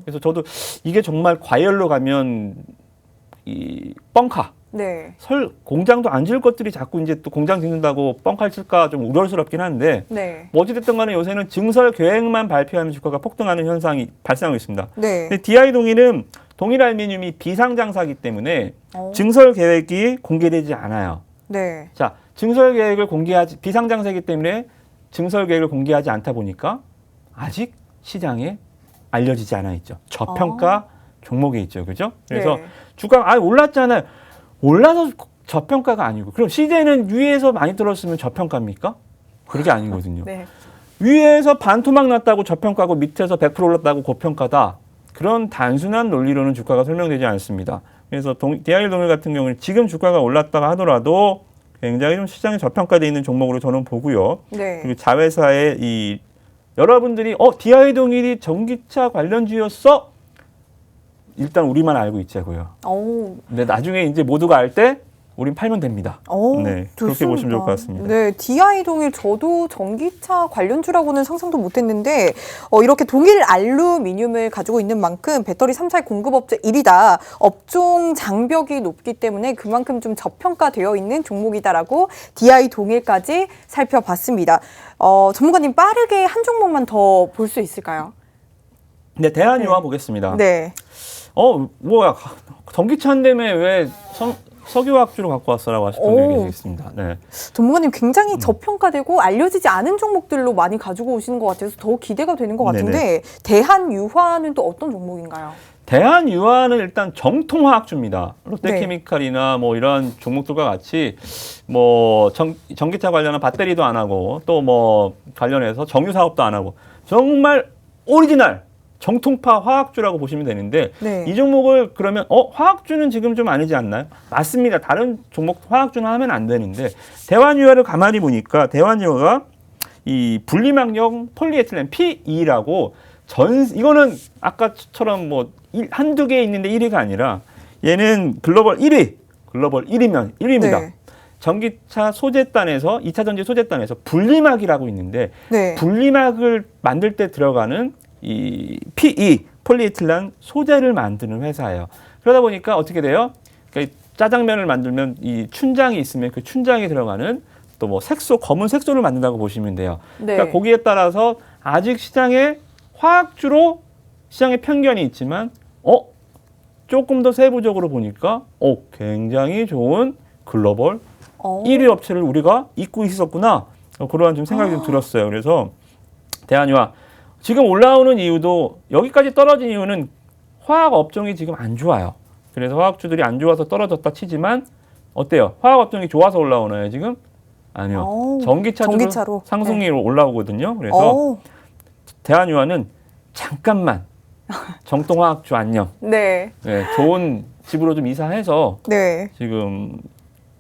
그래서 저도 이게 정말 과열로 가면 이 뻥카 네. 공장도 안 지을 것들이 자꾸 이제 또 공장 짓는다고 뻥칼 칠까 좀 우려스럽긴 한데 네. 뭐 어찌됐든 간에 요새는 증설 계획만 발표하면 주가가 폭등하는 현상이 발생하고 있습니다. 네. 근데 DI 동일은 동일 알루미늄이 비상장사기 때문에 증설 계획이 공개되지 않아요. 네. 자, 증설 계획을 비상장사이기 때문에 증설 계획을 공개하지 않다 보니까 아직 시장에 알려지지 않아 있죠. 저평가 종목에 있죠. 그죠? 그래서 네. 주가가 올랐잖아요. 올라서 저평가가 아니고 그럼 시세는 위에서 많이 들었으면 저평가입니까? 그게 아니거든요. 네. 위에서 반토막 났다고 저평가고 밑에서 100% 올랐다고 고평가다. 그런 단순한 논리로는 주가가 설명되지 않습니다. 그래서 DI 동일 같은 경우는 지금 주가가 올랐다가 하더라도 굉장히 좀 시장에 저평가되어 있는 종목으로 저는 보고요. 네. 그리고 자회사의 여러분들이 DI 동일이 전기차 관련주였어? 일단 우리만 알고 있자고요. 근데 나중에 이제 모두가 알 때 우린 팔면 됩니다. 네, 그렇게 보시면 좋을 것 같습니다. 네, DI 동일 저도 전기차 관련주라고는 상상도 못했는데 이렇게 동일 알루미늄을 가지고 있는 만큼 배터리 3사의 공급업체 1위다. 업종 장벽이 높기 때문에 그만큼 좀 저평가되어 있는 종목이다라고 DI 동일까지 살펴봤습니다. 전문가님 빠르게 한 종목만 더 볼 수 있을까요? 네, 대한유화 보겠습니다. 네. 뭐야 전기차 한 대에 왜 석유화학주로 갖고 왔어라고 하실 분들이 계시겠습니다. 네. 전문가님 굉장히 저평가되고 알려지지 않은 종목들로 많이 가지고 오시는 것 같아서 더 기대가 되는 것 같은데 네네. 대한유화는 또 어떤 종목인가요? 대한유화는 일단 정통화학주입니다. 롯데케미칼이나 뭐 이런 종목들과 같이 뭐 전기차 관련한 배터리도 안 하고 또 뭐 관련해서 정유 사업도 안 하고 정말 오리지널 정통파 화학주라고 보시면 되는데 네. 이 종목을 그러면 화학주는 지금 좀 아니지 않나요? 맞습니다. 다른 종목 화학주는 하면 안 되는데 대한유화를 가만히 보니까 대한유화가 이 분리막용 폴리에틸렌 PE라고 이거는 아까처럼 뭐 한두 개 있는데 1위가 아니라 얘는 글로벌 1위입니다. 네. 전기차 소재단에서 2차 전지 소재단에서 분리막이라고 있는데 네. 분리막을 만들 때 들어가는 이 PE 폴리에틸렌 소재를 만드는 회사예요. 그러다 보니까 어떻게 돼요? 그러니까 짜장면을 만들면 이 춘장이 있으면 그 춘장에 들어가는 또 뭐 색소, 검은 색소를 만든다고 보시면 돼요. 네. 그러니까 거기에 따라서 아직 시장에 화학주로 시장에 편견이 있지만 조금 더 세부적으로 보니까 굉장히 좋은 글로벌 1위 업체를 우리가 잊고 있었구나. 그러한 좀 생각이 좀 들었어요. 그래서 대한유화 지금 올라오는 이유도 여기까지 떨어진 이유는 화학 업종이 지금 안 좋아요. 그래서 화학주들이 안 좋아서 떨어졌다 치지만 어때요? 화학 업종이 좋아서 올라오나요 지금? 아니요. 전기차로 상승률로 올라오거든요. 그래서 대한유화는 잠깐만 정통화학주 안녕. 네, 좋은 집으로 좀 이사해서 지금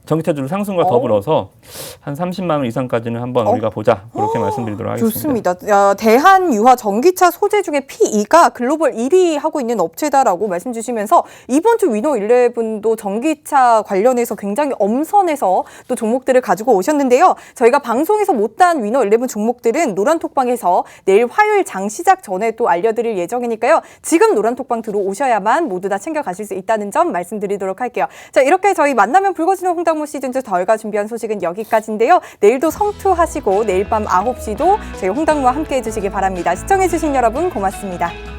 전기차주 상승과 더불어서 한 30만 원 이상까지는 한번 우리가 보자. 그렇게 말씀드리도록 하겠습니다. 좋습니다. 대한유화 전기차 소재 중에 PE가 글로벌 1위 하고 있는 업체다라고 말씀 주시면서 이번 주 위너 11도 전기차 관련해서 굉장히 엄선해서 또 종목들을 가지고 오셨는데요. 저희가 방송에서 못한 위너 11 종목들은 노란톡방에서 내일 화요일 장 시작 전에 또 알려드릴 예정이니까요. 지금 노란톡방 들어오셔야만 모두 다 챙겨가실 수 있다는 점 말씀드리도록 할게요. 자, 이렇게 저희 만나면 붉어지는 홍당무 시즌2 저희가 준비한 소식은 여기까지인데요. 내일도 성투하시고 내일 밤 9시도 저희 홍당무와 함께해 주시기 바랍니다. 시청해 주신 여러분 고맙습니다.